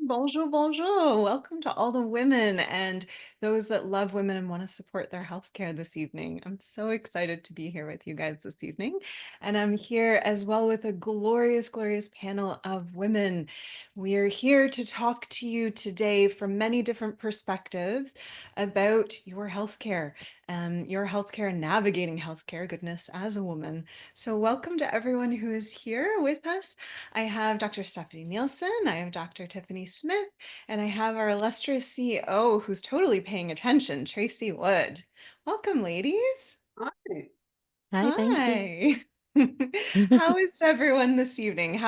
Bonjour, bonjour. Welcome to all the women and those that love women and want to support their healthcare this evening. I'm so excited to be here with you guys this evening. And I'm here as well with a glorious, glorious panel of women. We are here to talk to you today from many different perspectives about your healthcare and navigating healthcare, goodness, as a woman. So welcome to everyone who is here with us. I have Dr. Stephanie Nielsen, I have Dr. Tiffany Smith, and I have our illustrious CEO who's totally paying attention, Tracy Wood. Welcome, ladies. Hi. Hi, thank you. Hi. How is everyone this evening?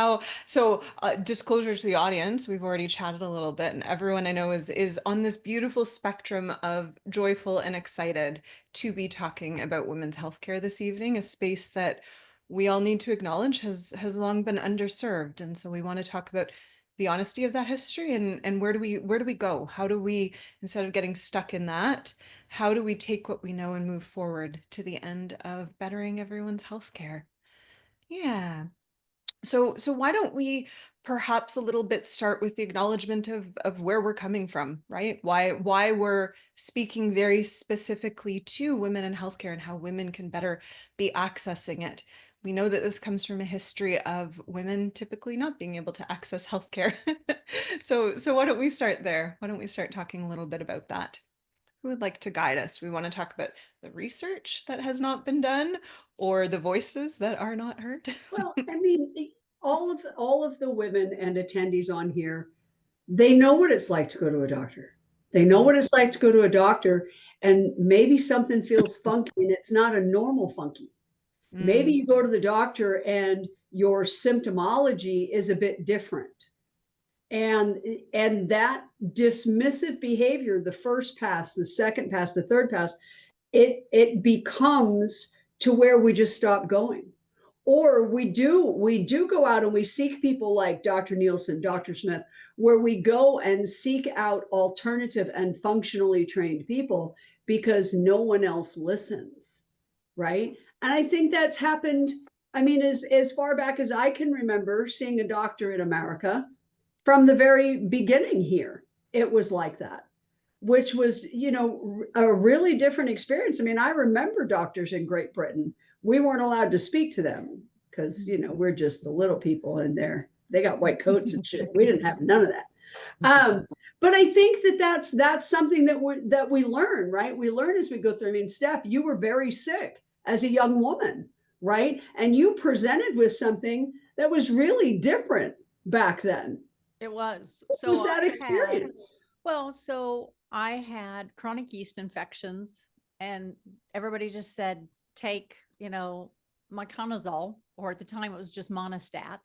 Disclosure to the audience, we've already chatted a little bit, and everyone I know is on this beautiful spectrum of joyful and excited to be talking about women's healthcare this evening, a space that we all need to acknowledge has long been underserved. And so we want to talk about the honesty of that history and where do we go? How do we, instead of getting stuck in that, how do we take what we know and move forward to the end of bettering everyone's healthcare? Yeah. So why don't we perhaps a little bit start with the acknowledgement of where we're coming from, right? Why we're speaking very specifically to women in healthcare and how women can better be accessing it. We know that this comes from a history of women typically not being able to access healthcare. So why don't we start there? Why don't we start talking a little bit about that? Who would like to guide us? We want to talk about the research that has not been done or the voices that are not heard. Well, I mean, all of the women and attendees on here, they know what it's like to go to a doctor. They know what it's like to go to a doctor, and maybe something feels funky, and it's not a normal funky. Maybe Mm, you go to the doctor and your symptomology is a bit different. And and that dismissive behavior, the first pass, the second pass, the third pass, it becomes to where we just stop going. Or we do go out and we seek people like Dr. Nielsen, Dr. Smith, where we go and seek out alternative and functionally trained people because no one else listens, right? And I think that's happened. I mean, as far back as I can remember seeing a doctor in America, from the very beginning here, it was like that, which was, a really different experience. I mean, I remember doctors in Great Britain. We weren't allowed to speak to them because, we're just the little people in there. They got white coats and shit. We didn't have none of that. But I think that's something that we learn, right? We learn as we go through. I mean, Steph, you were very sick as a young woman, right? And you presented with something that was really different back then. It was. What was that experience? So I had chronic yeast infections, and everybody just said, take, miconazole, or at the time it was just monostat,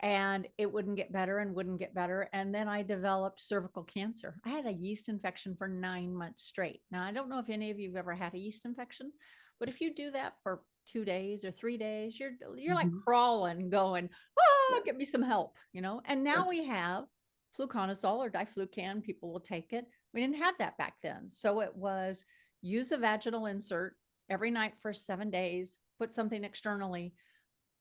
and it wouldn't get better and wouldn't get better. And then I developed cervical cancer. I had a yeast infection for 9 months straight. Now, I don't know if any of you have ever had a yeast infection, but if you do that for 2 days or 3 days, you're like Mhm. crawling, going, get me some help, And now we have fluconazole or diflucan. People will take it. We didn't have that back then. So it was use a vaginal insert every night for 7 days, put something externally,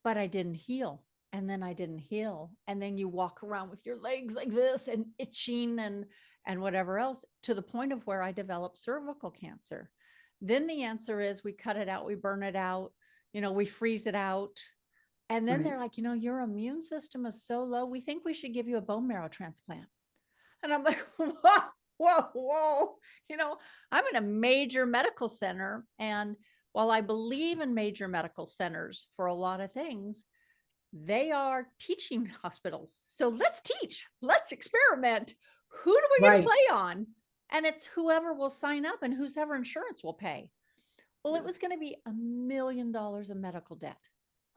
but I didn't heal. And then I didn't heal. And then you walk around with your legs like this and itching and whatever else, to the point of where I developed cervical cancer. Then the answer is we cut it out, we burn it out, we freeze it out. And then Right. they're like, your immune system is so low, we think we should give you a bone marrow transplant. And I'm like, whoa, whoa, whoa. I'm in a major medical center. And while I believe in major medical centers for a lot of things, they are teaching hospitals. So let's teach, let's experiment. Who do we get to Right. play on? And it's whoever will sign up and whoever insurance will pay. Well, it Yeah. was going to be $1 million of medical debt.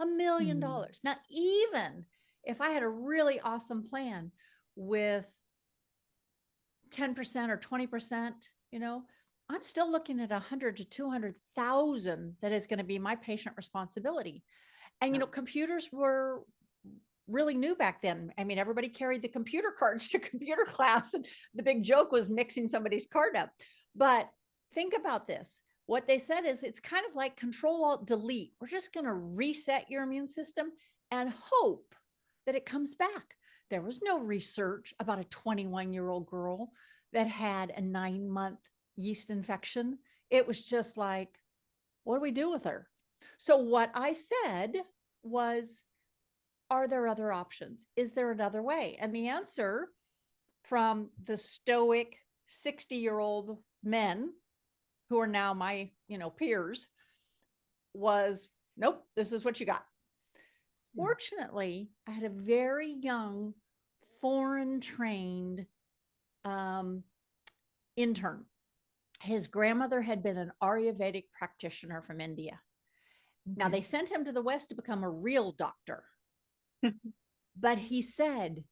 $1 million. Mm. Now, even if I had a really awesome plan with 10% or 20%, I'm still looking at 100 to 200,000 that is going to be my patient responsibility. And, Yeah. computers were really new back then. I mean, everybody carried the computer cards to computer class, and the big joke was mixing somebody's card up. But think about this. What they said is it's kind of like Control Alt Delete. We're just going to reset your immune system and hope that it comes back. There was no research about a 21-year-old girl that had a 9-month yeast infection. It was just like, what do we do with her? So what I said was, are there other options? Is there another way? And the answer from the stoic 60-year-old men who are now my, peers was, nope, this is what you got. Fortunately, I had a very young, foreign trained intern. His grandmother had been an Ayurvedic practitioner from India. Now, they sent him to the West to become a real doctor. But he said,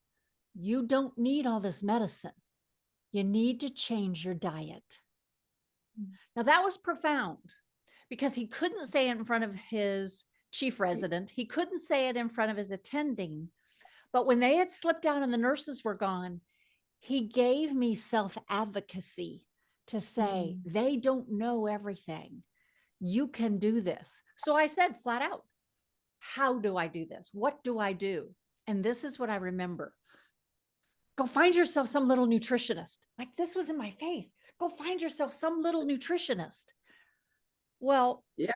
you don't need all this medicine. You need to change your diet. Now, that was profound because he couldn't say it in front of his chief resident. He couldn't say it in front of his attending. But when they had slipped out and the nurses were gone, he gave me self-advocacy to say, they don't know everything. You can do this. So I said flat out, how do I do this? What do I do? And this is what I remember. Go find yourself some little nutritionist. Like, this was in my face. Go find yourself some little nutritionist. Well, yeah,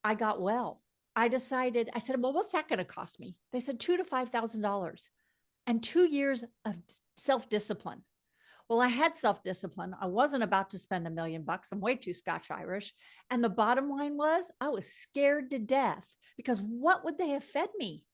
I got well. I decided, I said, well, what's that going to cost me? They said $2,000 to $5,000 and 2 years of self-discipline. Well, I had self-discipline. I wasn't about to spend $1 million. I'm way too Scotch Irish. And the bottom line was, I was scared to death because what would they have fed me?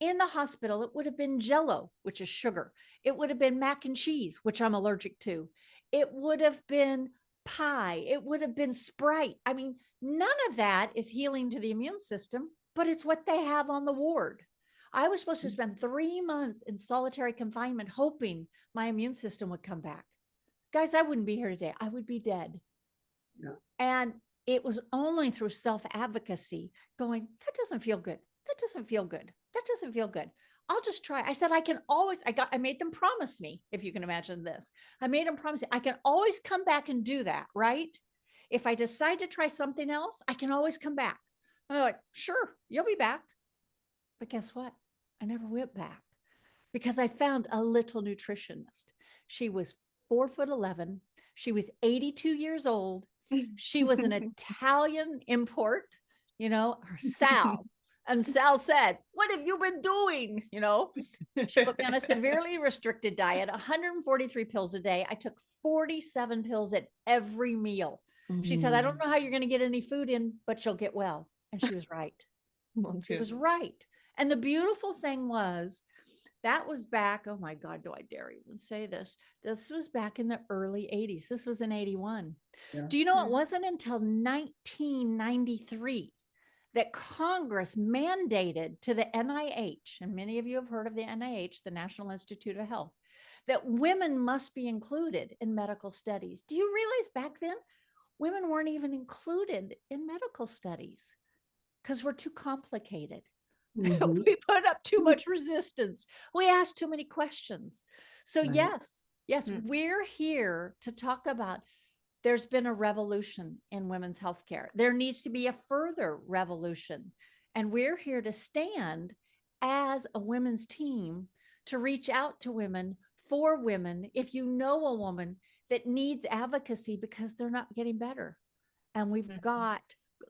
In the hospital, it would have been Jell-O, which is sugar. It would have been mac and cheese, which I'm allergic to. It would have been pie. It would have been Sprite. I mean, none of that is healing to the immune system, but it's what they have on the ward. I was supposed to spend 3 months in solitary confinement, hoping my immune system would come back. Guys, I wouldn't be here today. I would be dead. Yeah. And it was only through self-advocacy going, that doesn't feel good. That doesn't feel good. That doesn't feel good. I'll just try. I said, I made them promise me, if you can imagine this. I made them promise me, I can always come back and do that, right? If I decide to try something else, I can always come back. And they're like, sure, you'll be back. But guess what? I never went back because I found a little nutritionist. She was 4'11". She was 82 years old. She was an Italian import, her Sal. And Sal said, what have you been doing? She put me on a severely restricted diet, 143 pills a day. I took 47 pills at every meal. She said, I don't know how you're going to get any food in, but you'll get well. And she was right. She was right. And the beautiful thing was, that was back, oh my God, do I dare even say this? This was back in the early 80s. This was in 81. Yeah. Do you know, it wasn't until 1993 that Congress mandated to the NIH, and many of you have heard of the NIH, the National Institute of Health, that women must be included in medical studies. Do you realize back then, women weren't even included in medical studies because we're too complicated. Mm-hmm. We put up too much resistance. We ask too many questions. So right. yes, we're here to talk about, there's been a revolution in women's healthcare. There needs to be a further revolution. And we're here to stand as a women's team to reach out to women, for women, if you know a woman that needs advocacy because they're not getting better. And we've got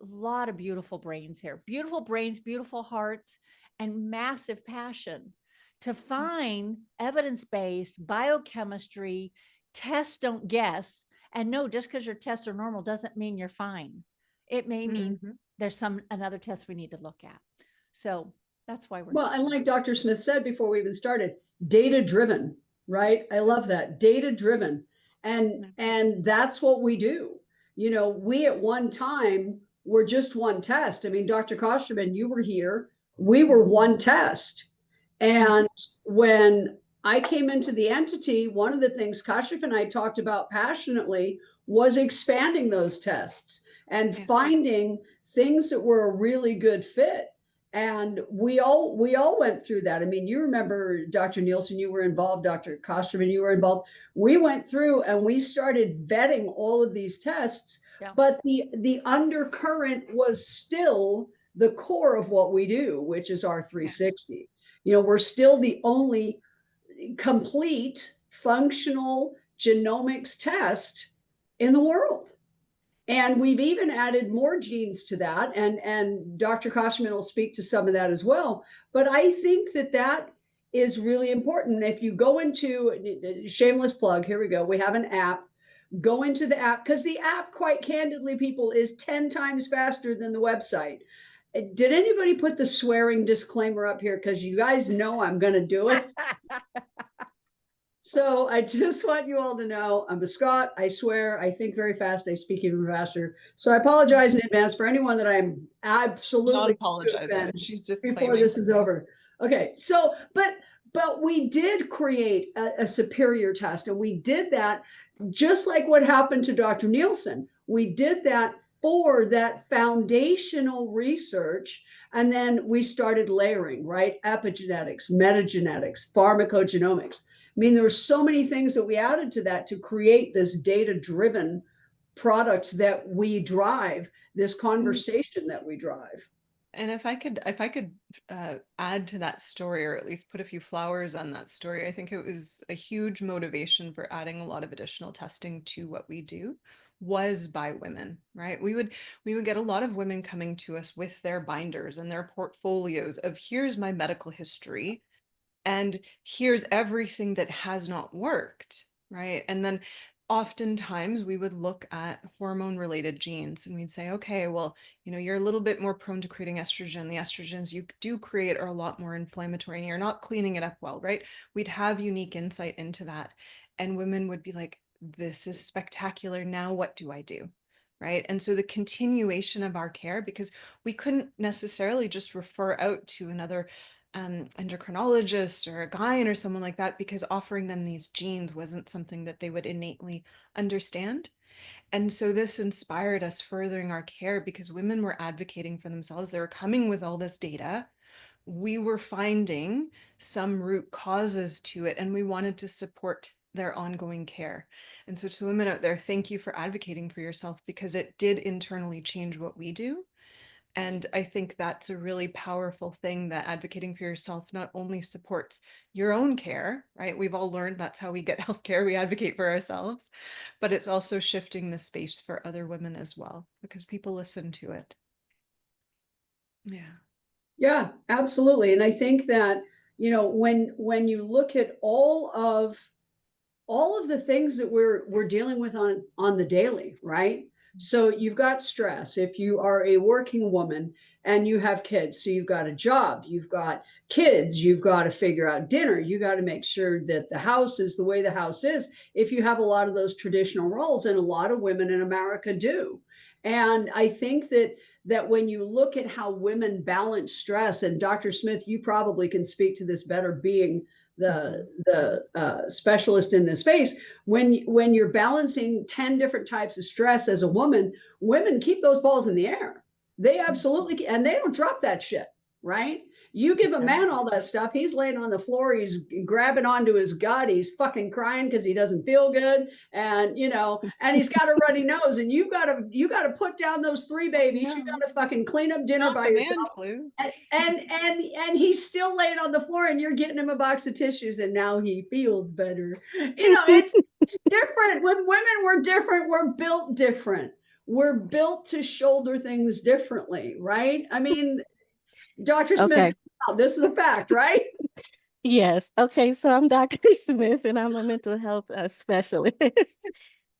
a lot of beautiful brains here, beautiful brains, beautiful hearts, and massive passion to find evidence-based biochemistry, test, don't guess. And no, just because your tests are normal doesn't mean you're fine. It may mean there's another test we need to look at. So that's why we're well, and like Dr. Smith said before we even started, data-driven, right? I love that, data-driven. And that's what we do. We at one time were just one test. I mean, Dr. Kosterman, you were here. We were one test. And when I came into the entity, one of the things Kashif and I talked about passionately was expanding those tests and finding things that were a really good fit. And we all went through that. I mean, you remember, Dr. Nielsen, you were involved, Dr. Kosterman, you were involved. We went through and we started vetting all of these tests, but the undercurrent was still the core of what we do, which is our 360. We're still the only complete functional genomics test in the world. And we've even added more genes to that. And Dr. Koshman will speak to some of that as well. But I think that that is really important. If you go into, shameless plug, here we go, we have an app. Go into the app, because the app, quite candidly, people, is 10 times faster than the website. Did anybody put the swearing disclaimer up here? Because you guys know I'm going to do it. So I just want you all to know I'm a Scot. I swear, I think very fast. I speak even faster. So I apologize in advance for anyone that I'm Not absolutely to apologizing. offend She's before disclaiming. this is over. Okay, so but we did create a superior test, and we did that just like what happened to Dr. Nielsen. We did that for that foundational research, and then we started layering, right? Epigenetics, metagenetics, pharmacogenomics. I mean, there were so many things that we added to that to create this data-driven product that we drive, this conversation that we drive. And if I could add to that story, or at least put a few flowers on that story, I think it was a huge motivation for adding a lot of additional testing to what we do was by women, right? We would get a lot of women coming to us with their binders and their portfolios of here's my medical history and here's everything that has not worked, right? And then oftentimes we would look at hormone related genes and we'd say, okay, well, you're a little bit more prone to creating estrogen. The estrogens you do create are a lot more inflammatory and you're not cleaning it up well, right? We'd have unique insight into that. And women would be like, this is spectacular. Now what do I do? Right. And so the continuation of our care, because we couldn't necessarily just refer out to another endocrinologist or a gyne or someone like that, because offering them these genes wasn't something that they would innately understand. And so this inspired us furthering our care because women were advocating for themselves. They were coming with all this data. We were finding some root causes to it, and we wanted to support their ongoing care. And so to women out there, thank you for advocating for yourself because it did internally change what we do. And I think that's a really powerful thing, that advocating for yourself not only supports your own care, right? We've all learned that's how we get healthcare. We advocate for ourselves, but it's also shifting the space for other women as well because people listen to it. Yeah. Yeah, absolutely. And I think that, when you look at all of the things that we're dealing with on the daily, right? So you've got stress. If you are a working woman and you have kids, so you've got a job, you've got kids, you've got to figure out dinner, you got to make sure that the house is the way the house is. If you have a lot of those traditional roles, and a lot of women in America do. And I think that when you look at how women balance stress, and Dr. Smith, you probably can speak to this better, being the specialist in this space, when you're balancing 10 different types of stress as a woman, women keep those balls in the air. They absolutely, and they don't drop that shit, right? You give a man all that stuff, he's laying on the floor, he's grabbing onto his gut, he's fucking crying because he doesn't feel good, and he's got a runny nose, and you gotta put down those three babies, you gotta fucking clean up dinner Not by the man yourself. flu. And he's still laying on the floor, and you're getting him a box of tissues, and now he feels better. It's different with women. We're different. We're built different. We're built to shoulder things differently, right? I mean, Dr. Smith, Okay. this is a fact, right? Yes. Okay. So I'm Dr. Smith and I'm a mental health specialist.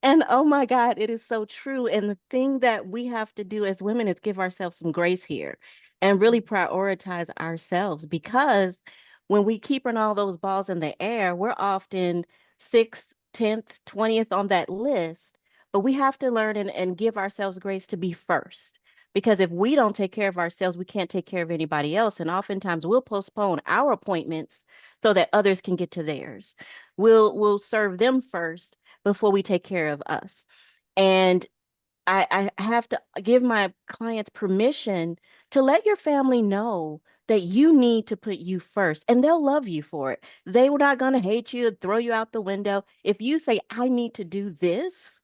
And oh my God, it is so true. And the thing that we have to do as women is give ourselves some grace here and really prioritize ourselves, because when we keeping all those balls in the air, we're often sixth, 10th, 20th on that list. But we have to learn and give ourselves grace to be first. Because if we don't take care of ourselves, we can't take care of anybody else. And oftentimes we'll postpone our appointments so that others can get to theirs. We'll serve them first before we take care of us. And I have to give my clients permission to let your family know that you need to put you first, and they'll love you for it. They were not going to hate you, throw you out the window. If you say, I need to do this,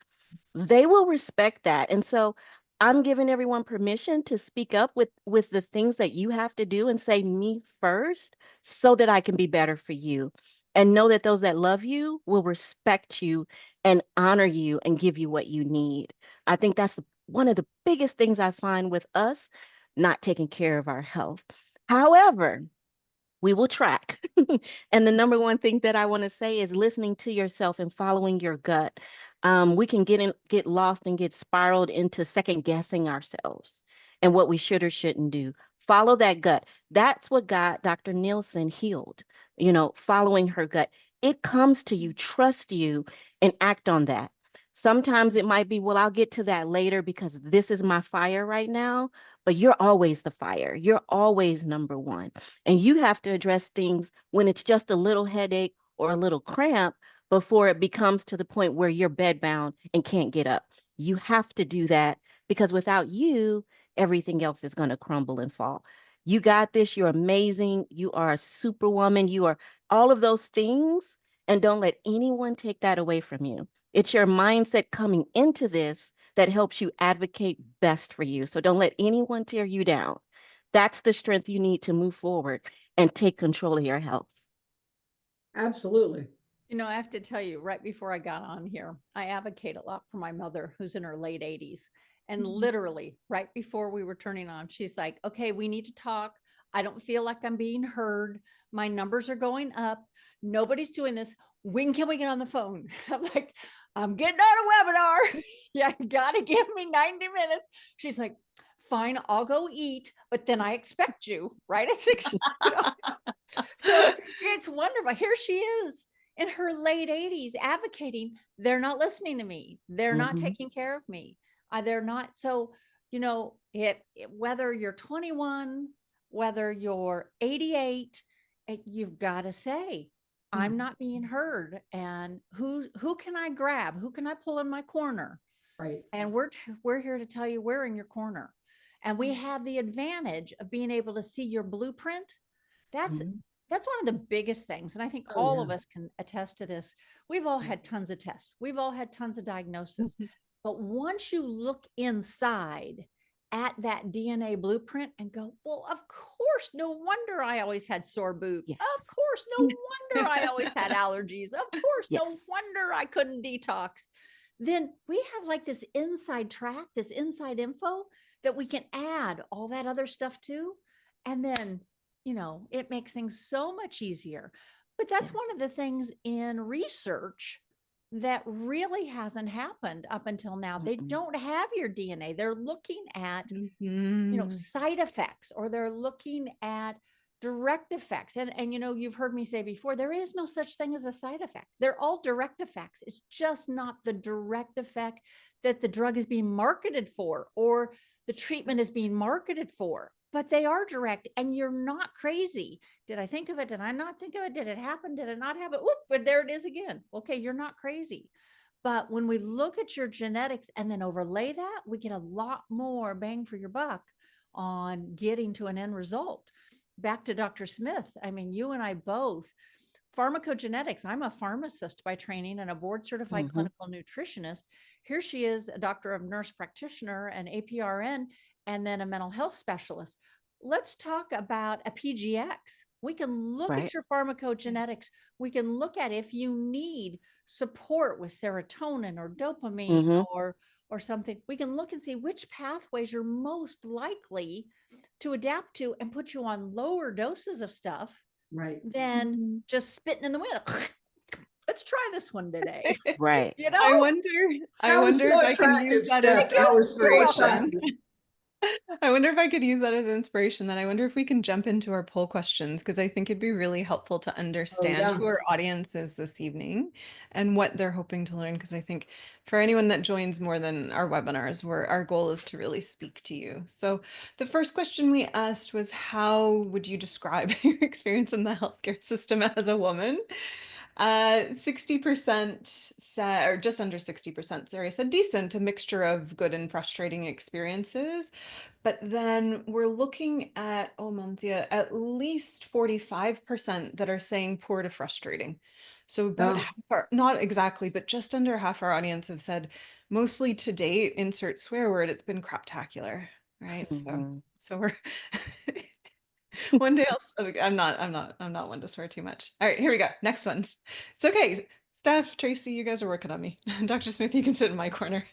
they will respect that. And so I'm giving everyone permission to speak up with the things that you have to do and say me first so that I can be better for you. And know that those that love you will respect you and honor you and give you what you need. I think that's one of the biggest things I find with us not taking care of our health. However, we will track. And the number one thing that I want to say is listening to yourself and following your gut. We can get lost and get spiraled into second guessing ourselves and what we should or shouldn't do. Follow that gut. That's what got Dr. Nielsen healed, following her gut. It comes to you, trust you, and act on that. Sometimes it might be, well, I'll get to that later because this is my fire right now, but you're always the fire. You're always number one. And you have to address things when it's just a little headache or a little cramp before it becomes to the point where you're bedbound and can't get up. You have to do that because without you, everything else is going to crumble and fall. You got this. You're amazing. You are a superwoman. You are all of those things. And don't let anyone take that away from you. It's your mindset coming into this that helps you advocate best for you. So don't let anyone tear you down. That's the strength you need to move forward and take control of your health. Absolutely. I have to tell you, right before I got on here, I advocate a lot for my mother who's in her late 80s. And literally, right before we were turning on, she's like, okay, we need to talk. I don't feel like I'm being heard. My numbers are going up. Nobody's doing this. When can we get on the phone? I'm like, I'm getting on a webinar. Yeah, you got to give me 90 minutes. She's like, fine, I'll go eat, but then I expect you right at 6. So it's wonderful. Here she is in her late 80s advocating. They're not listening to me. They're not Mhm. taking care of me. They're not. So, whether you're 21, whether you're 88, you've got to say, I'm not being heard. And who can I grab? Who can I pull in my corner? Right. And we're here to tell you we're in your corner. And we have the advantage of being able to see your blueprint. That's Mhm. that's one of the biggest things. And I think Oh, all yeah. of us can attest to this. We've all had tons of tests. We've all had tons of diagnosis. But once you look inside at that DNA blueprint and go, well, of course, no wonder I always had sore boobs. Yes. Of course, no wonder I always had allergies. Of course, no Yes. wonder I couldn't detox. Then we have like this inside track, this inside info that we can add all that other stuff to. And then, it makes things so much easier. But that's Yes. one of the things in research that really hasn't happened up until now. They Mm-mm. don't have your DNA. They're looking at, Mhm. side effects, or they're looking at direct effects. And you've heard me say before, there is no such thing as a side effect. They're all direct effects. It's just not the direct effect that the drug is being marketed for or the treatment is being marketed for. But they are direct, and you're not crazy. Did I think of it? Did I not think of it? Did it happen? Did it not happen? Oop, but there it is again. Okay, you're not crazy. But when we look at your genetics and then overlay that, we get a lot more bang for your buck on getting to an end result. Back to Dr. Smith. I mean, you and I both, pharmacogenetics. I'm a pharmacist by training and a board certified Mhm. clinical nutritionist. Here she is, a doctor of nurse practitioner, an APRN, and then a mental health specialist. Let's talk about a PGX. We can look Right. at your pharmacogenetics. We can look at if you need support with serotonin or dopamine Mhm. or something. We can look and see which pathways you're most likely to adapt to and put you on lower doses of stuff Right. than Mhm. just spitting in the wind. Let's try this one today. Right. you know, I wonder I That was wonder so if I can use attractive, that as Steph. thank you. That was You're so welcome. inspiration. attractive. I wonder if I could use that as inspiration. Then I wonder if we can jump into our poll questions because I think it'd be really helpful to Oh, understand yeah. who our audience is this evening and what they're hoping to learn. Because I think for anyone that joins more than our webinars, where our goal is to really speak to you. So the first question we asked was, how would you describe your experience in the healthcare system as a woman? 60% said, or just under 60%, sorry, said decent, a mixture of good and frustrating experiences. But then we're looking at, oh, Manthia, at least 45% that are saying poor to frustrating. So about Yeah. half our, not exactly, but just under half our audience have said, mostly to date, insert swear word, it's been craptacular, right? So, Mhm. so we're One day I'm not one to swear too much. All right, here we go. Next ones. It's okay. Steph, Tracy, you guys are working on me. Dr. Smith, you can sit in my corner.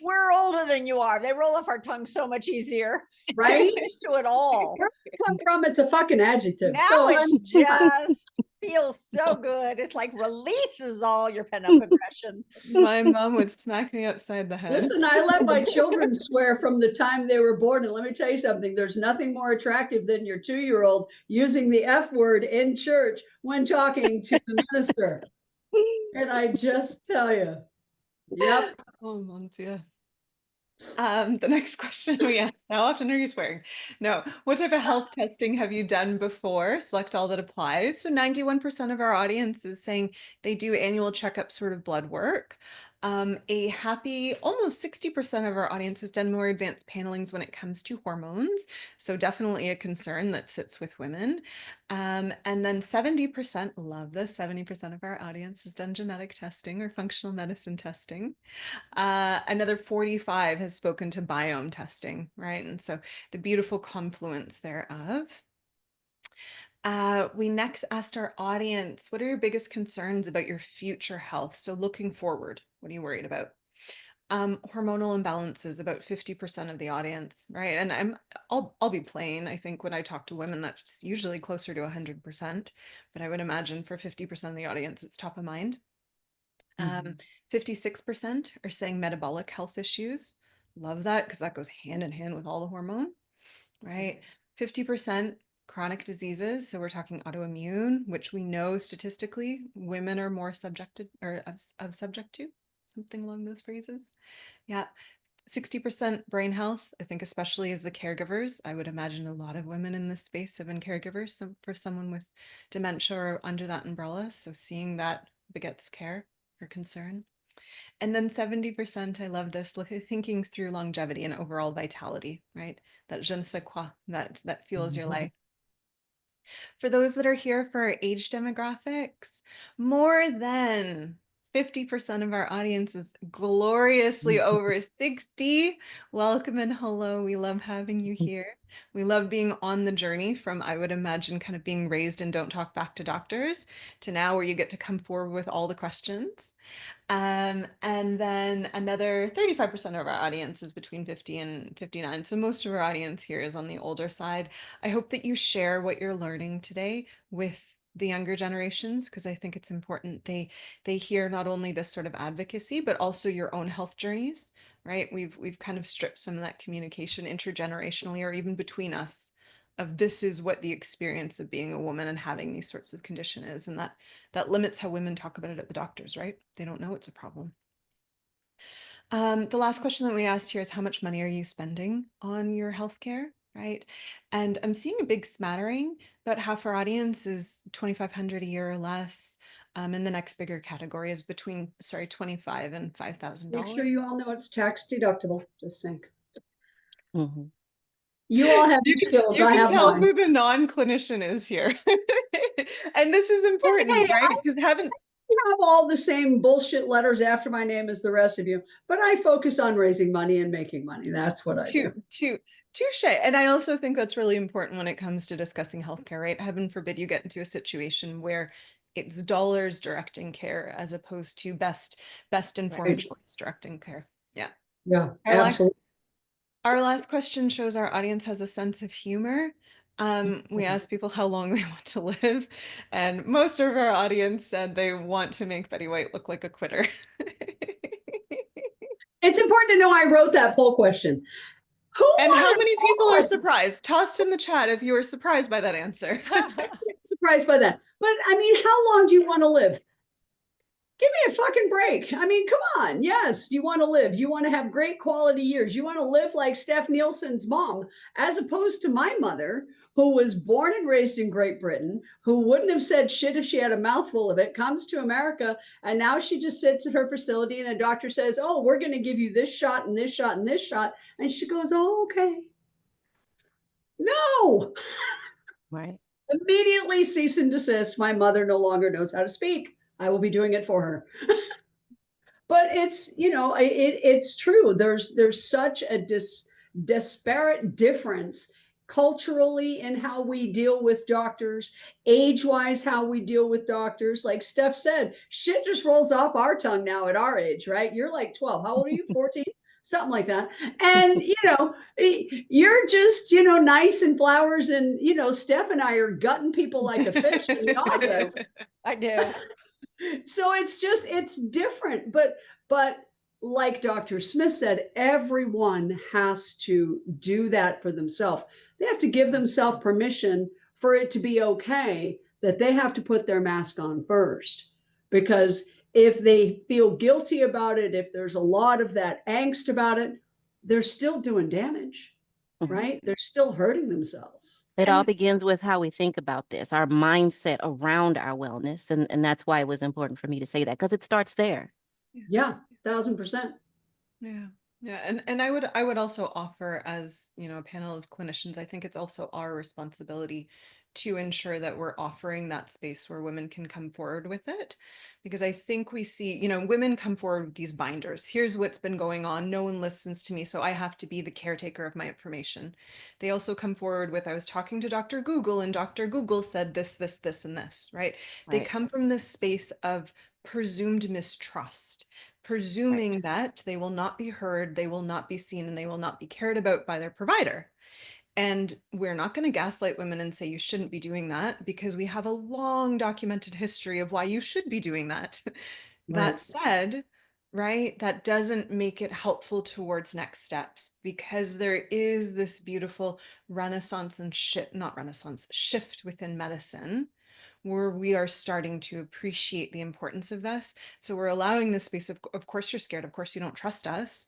We're older than you are. They roll off our tongue so much easier. Right? We're used to it all. Where it come from? It's a fucking adjective. Now So it's just feels so good. It's like releases all your pent up aggression. My mom would smack me upside the head. listen, I let my children swear from the time they were born. And let me tell you something, there's nothing more attractive than your 2-year-old using the F word in church when talking to the minister. And I just tell you, yep. Oh, mon Dieu. The next question we asked, how often are you swearing? No. What type of health testing have you done before? Select all that applies. So 91% of our audience is saying they do annual checkup sort of blood work. A happy almost 60% of our audience has done more advanced panelings when it comes to hormones. So definitely a concern that sits with women. And then 70%, love this, 70% of our audience has done genetic testing or functional medicine testing. Another 45 has spoken to biome testing, right? And so the beautiful confluence thereof. We next asked our audience, what are your biggest concerns about your future health? So looking forward, what are you worried about? Hormonal imbalances, about 50% of the audience, right? And I'll be plain. I think when I talk to women, that's usually closer to 100%, but I would imagine for 50% of the audience, it's top of mind. 56% are saying metabolic health issues. Love that because that goes hand in hand with all the hormone, right? 50% chronic diseases. So we're talking autoimmune, which we know statistically women are more subjected or of subject to, something along those phrases. Yeah. 60% brain health. I think especially as the caregivers, I would imagine a lot of women in this space have been caregivers for someone with dementia or under that umbrella. So seeing that begets care or concern. And then 70%, I love this, thinking through longevity and overall vitality, right? That je ne sais quoi, that fuels your life. For those that are here for our age demographics, more than 50% of our audience is gloriously over 60. Welcome and hello. We love having you here. We love being on the journey from, I would imagine, kind of being raised in don't talk back to doctors to now where you get to come forward with all the questions. And then another 35% of our audience is between 50 and 59. So most of our audience here is on the older side. I hope that you share what you're learning today with the younger generations, because I think it's important they hear not only this sort of advocacy, but also your own health journeys, right? We've kind of stripped some of that communication intergenerationally or even between us of this is what the experience of being a woman and having these sorts of condition is. And that limits how women talk about it at the doctors, right? They don't know it's a problem. The last question that we asked here is how much money are you spending on your healthcare, right? And I'm seeing a big smattering, but half our audience is 2,500 a year or less. And the next bigger category is between, sorry, 25 and $5,000. Make sure you all know it's tax deductible. Just think. Mm-hmm. You all have your skills. You I can have tell mine. who the non-clinician is here. And this is important, Hey, right? Because haven't have all the same bullshit letters after my name as the rest of you, but I focus on raising money and making money. That's what I do. touche. And I also think that's really important when it comes to discussing healthcare, right? Heaven forbid you get into a situation where it's dollars directing care as opposed to best informed Right. choice directing care. Yeah. Yeah, Our absolutely. Our last question shows our audience has a sense of humor. We asked people how long they want to live, and most of our audience said they want to make Betty White look like a quitter. It's important to know I wrote that poll question. And how many people are surprised? Toss in the chat if you were surprised by that answer. Surprised by that. But I mean, how long do you want to live? Give me a fucking break. I mean, come on. Yes, you want to live. You want to have great quality years. You want to live like Steph Nielsen's mom, as opposed to my mother, who was born and raised in Great Britain, who wouldn't have said shit if she had a mouthful of it, comes to America, and now she just sits at her facility and a doctor says, oh, we're going to give you this shot and this shot and this shot. And she goes, oh, okay. No. Right. Immediately cease and desist. My mother no longer knows how to speak. I will be doing it for her. But it's, it's true. There's such a disparate difference culturally in how we deal with doctors, age-wise, how we deal with doctors. Like Steph said, shit just rolls off our tongue now at our age, right? You're like 12. How old are you? 14? Something like that. And, you're just, nice and flowers. And, Steph and I are gutting people like a fish in the I do. office. I do. So it's different. But like Dr. Smith said, everyone has to do that for themselves. They have to give themselves permission for it to be okay that they have to put their mask on first. Because if they feel guilty about it, if there's a lot of that angst about it, they're still doing damage, right? They're still hurting themselves. It all And begins with how we think about this, our mindset around our wellness. And that's why it was important for me to say that, because it starts there. Yeah, 1000%. yeah. Yeah. And I would also offer, as a panel of clinicians, I think it's also our responsibility to ensure that we're offering that space where women can come forward with it. Because I think we see, women come forward with these binders. Here's what's been going on. No one listens to me, so I have to be the caretaker of my information. They also come forward with, I was talking to Dr. Google, and Dr. Google said this, this, this, and this, right? They Right. come from this space of presumed mistrust, presuming that they will not be heard, they will not be seen, and they will not be cared about by their provider. And we're not going to gaslight women and say you shouldn't be doing that, because we have a long documented history of why you should be doing that. That Right. said, right, that doesn't make it helpful towards next steps, because there is this beautiful renaissance and shift, not renaissance, shift within medicine, where we are starting to appreciate the importance of this. So we're allowing this space of course you're scared, of course you don't trust us,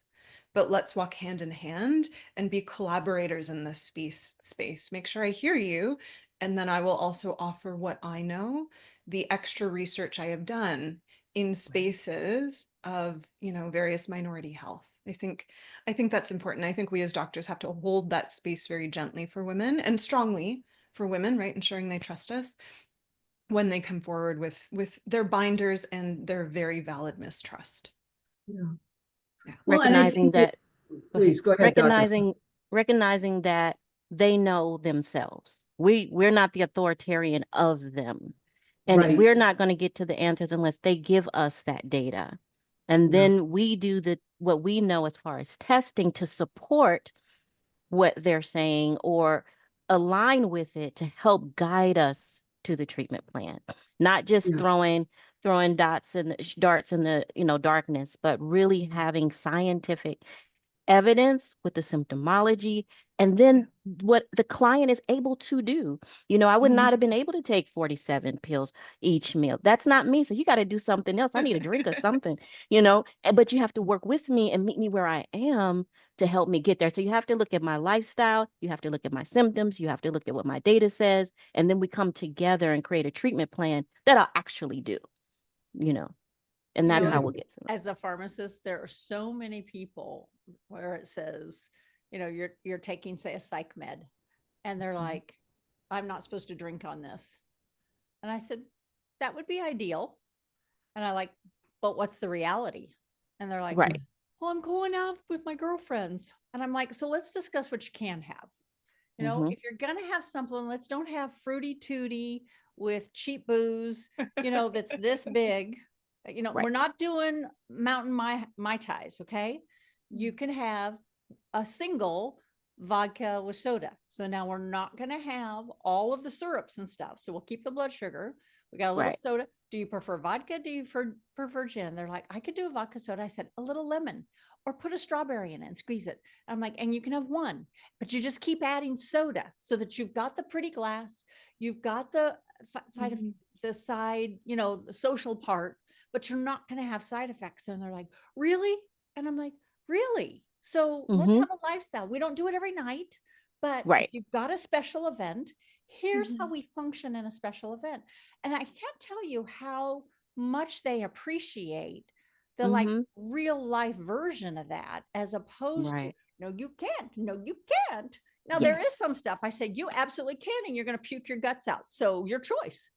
but let's walk hand in hand and be collaborators in this space. Make sure I hear you, and then I will also offer what I know, the extra research I have done in spaces of, various minority health. I think that's important. I think we as doctors have to hold that space very gently for women and strongly for women, right? Ensuring they trust us when they come forward with their binders and their very valid mistrust. Yeah. Yeah. Well, and I Recognizing think that, that, go ahead. please go ahead, Dr. Recognizing that they know themselves. We're not the authoritarian of them. And Right. we're not going to get to the answers unless they give us that data. And Yeah. then we do what we know as far as testing to support what they're saying or align with it to help guide us to the treatment plan. Not just Yeah. throwing darts in the darkness, but really having scientific evidence with the symptomology, and then what the client is able to do. I would Mhm. not have been able to take 47 pills each meal. That's not me. So you got to do something else. I need a drink or something, but you have to work with me and meet me where I am to help me get there. So you have to look at my lifestyle, you have to look at my symptoms, you have to look at what my data says, and then we come together and create a treatment plan that I'll actually do, you know, and You that's know, how Yeah. we'll get to them. as a pharmacist, there are so many people where it says, you're taking, say, a psych med, and they're like, I'm not supposed to drink on this. And I said, that would be ideal. And I like, but what's the reality? And they're like, Right. well, I'm going out with my girlfriends. And I'm like, so let's discuss what you can have. Hmm. If you're gonna have something, let's don't have fruity tooty with cheap booze, that's this big. Right. We're not doing mountain mai tais, okay? You can have a single vodka with soda. So now we're not going to have all of the syrups and stuff. So we'll keep the blood sugar. We got a little Right. soda. Do you prefer vodka? Do you prefer gin? They're like, I could do a vodka soda. I said, a little lemon or put a strawberry in it and squeeze it. I'm like, and you can have one, but you just keep adding soda so that you've got the pretty glass, you've got the side of the side, the social part, but you're not going to have side effects. And they're like, really? And I'm like, really? So let's Hmm. have a lifestyle. We don't do it every night, but if Right. you've got a special event, here's how Mhm. we function in a special event. And I can't tell you how much they appreciate the like Hmm. real life version of that, as opposed to, Right. no, you can't. No, you can't. Now, there Yes. is some stuff I said, you absolutely can, and you're going to puke your guts out. So your choice,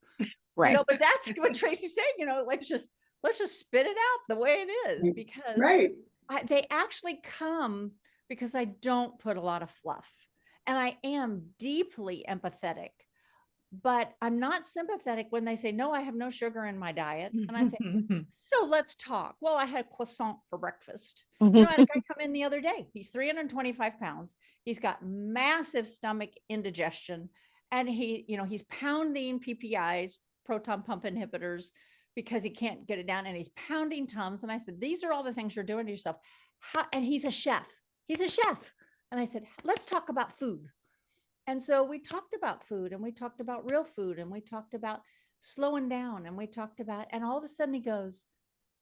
Right. but that's what Tracy's saying, let's just spit it out the way it is, because Right. they actually come because I don't put a lot of fluff. And I am deeply empathetic, but I'm not sympathetic when they say, no, I have no sugar in my diet. And I say, so let's talk. Well, I had croissant for breakfast. I had a guy come in the other day. He's 325 pounds. He's got massive stomach indigestion. And he's pounding PPIs, proton pump inhibitors, because he can't get it down. And he's pounding Tums. And I said, these are all the things you're doing to yourself. And he's a chef. He's a chef. And I said, let's talk about food. And so we talked about food, and we talked about real food, and we talked about slowing down, and we talked about, and all of a sudden he goes,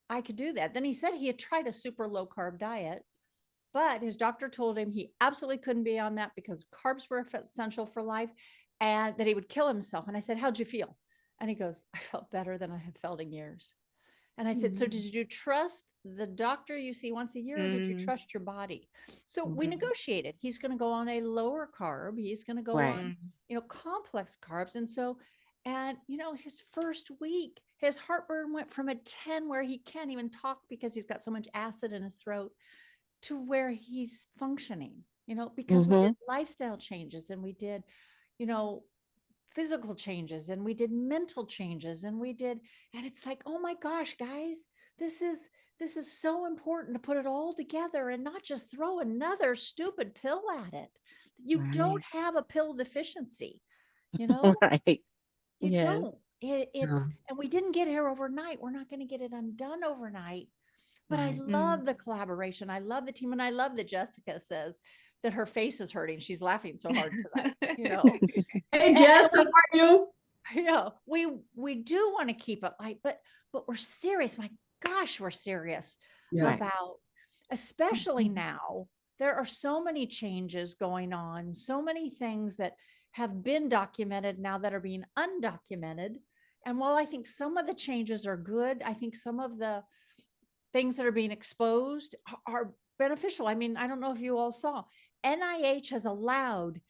I could do that. Then he said he had tried a super low carb diet, but his doctor told him he absolutely couldn't be on that because carbs were essential for life and that he would kill himself. And I said, how'd you feel? And he goes, I felt better than I had felt in years. And I said, so did you trust the doctor you see once a year, or did you trust your body? So we negotiated. He's going to go on a lower carb. He's going to go on, complex carbs. And so, his first week, his heartburn went from a 10 where he can't even talk because he's got so much acid in his throat to where he's functioning, because we did lifestyle changes, and we did, physical changes, and we did mental changes, and it's like, oh my gosh, guys, this is so important to put it all together and not just throw another stupid pill at it. You don't have a pill deficiency, Right. you Yes. don't. And we didn't get here overnight. We're not going to get it undone overnight. But I love the collaboration. I love the team. And I love that Jessica says that her face is hurting. She's laughing so hard tonight, Hey, Jess, how are you? We do want to keep it light, but we're serious. My gosh, we're serious Yeah. about, especially now, there are so many changes going on, so many things that have been documented now that are being undocumented. And while I think some of the changes are good, I think some of the things that are being exposed are beneficial. I mean, I don't know if you all saw, NIH has allowed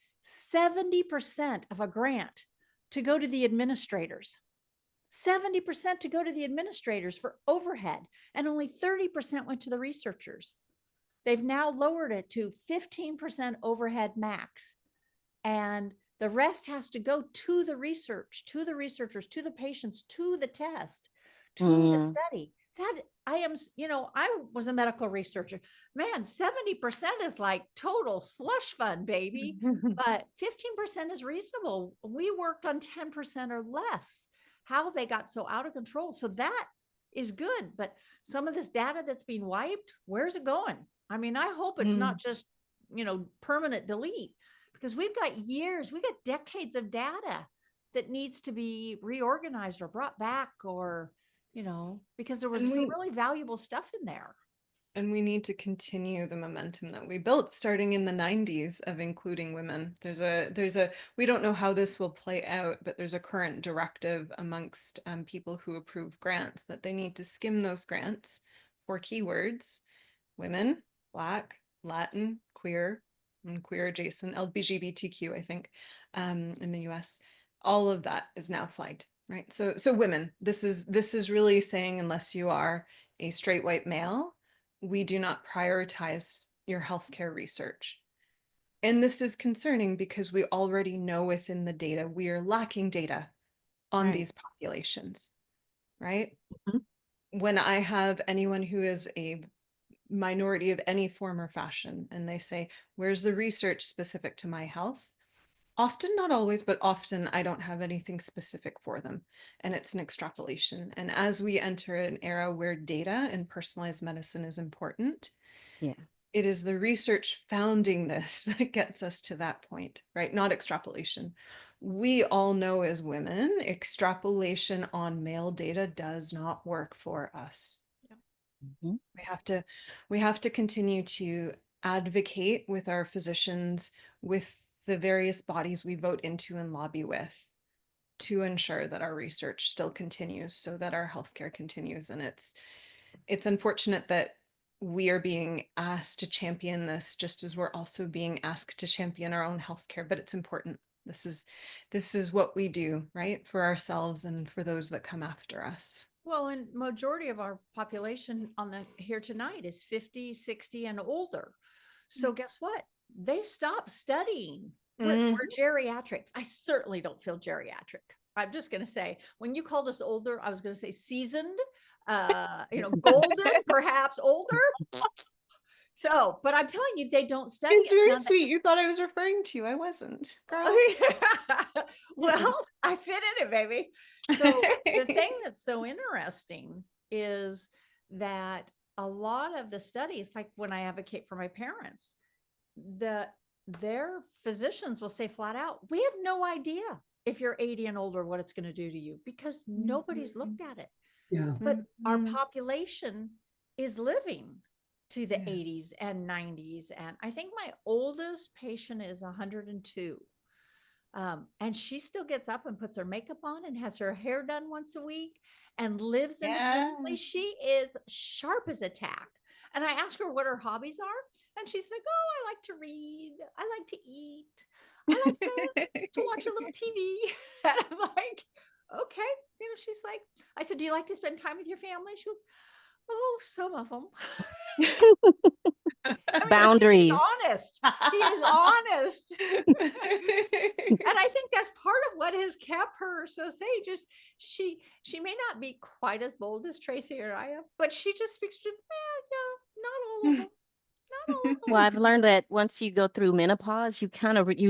70% of a grant to go to the administrators. 70% to go to the administrators for overhead, and only 30% went to the researchers. They've now lowered it to 15% overhead max. And the rest has to go to the research, to the researchers, to the patients, to the test, to the study. That I was a medical researcher. Man, 70% is like total slush fund, baby. But 15% is reasonable. We worked on 10% or less. How they got so out of control. So that is good. But some of this data that's being wiped, where's it going? I mean, I hope it's not just, permanent delete, because we've got decades of data that needs to be reorganized or brought back, or, because there was some really valuable stuff in there. And we need to continue the momentum that we built starting in the 90s of including women. We don't know how this will play out, but there's a current directive amongst people who approve grants that they need to skim those grants for keywords: women, Black, Latin, queer, and queer adjacent, LGBTQ, I think, in the US. All of that is now flagged, right? So women, this is really saying, unless you are a straight white male, we do not prioritize your healthcare research. And this is concerning because we already know within the data, we are lacking data on these populations, right? When I have anyone who is a minority of any form or fashion, and they say, where's the research specific to my health? Often, not always, but often I don't have anything specific for them. And it's an extrapolation. And as we enter an era where data and personalized medicine is important, it is the research founding this that gets us to that point, right? Not extrapolation. We all know as women, extrapolation on male data does not work for us. We have to continue to advocate with our physicians, with the various bodies we vote into and lobby with, to ensure that our research still continues so that our healthcare continues. And it's unfortunate that we are being asked to champion this just as we're also being asked to champion our own healthcare, but it's important. This is what we do, right? For ourselves and for those that come after us. Well, and majority of our population here tonight is 50, 60 and older. So guess what? They stopped studying we're geriatrics. I certainly don't feel geriatric. I'm just going to say, when you called us older, I was going to say seasoned, golden, perhaps older. So, but I'm telling you, they don't study It's it. very Now sweet. You thought I was referring to you. I wasn't. Girl. Well, I fit in it, baby. So the thing that's so interesting is that a lot of the studies, like when I advocate for my parents, their physicians will say flat out, we have no idea if you're 80 and older what it's going to do to you, because nobody's looked at it. Yeah. But our population is living to the 80s and 90s. And I think my oldest patient is 102. And she still gets up and puts her makeup on and has her hair done once a week and lives independently. She is sharp as a tack. And I ask her what her hobbies are. And she's like, oh, I like to read. I like to eat. I like to watch a little TV. And I'm like, okay. She's like, I said, do you like to spend time with your family? She goes, oh, some of them. Boundaries. She's honest. She is honest. And I think that's part of what has kept her so sage. Is she may not be quite as bold as Tracy or I am, but she just speaks to, not all of them. Not all of them. Well, I've learned that once you go through menopause, you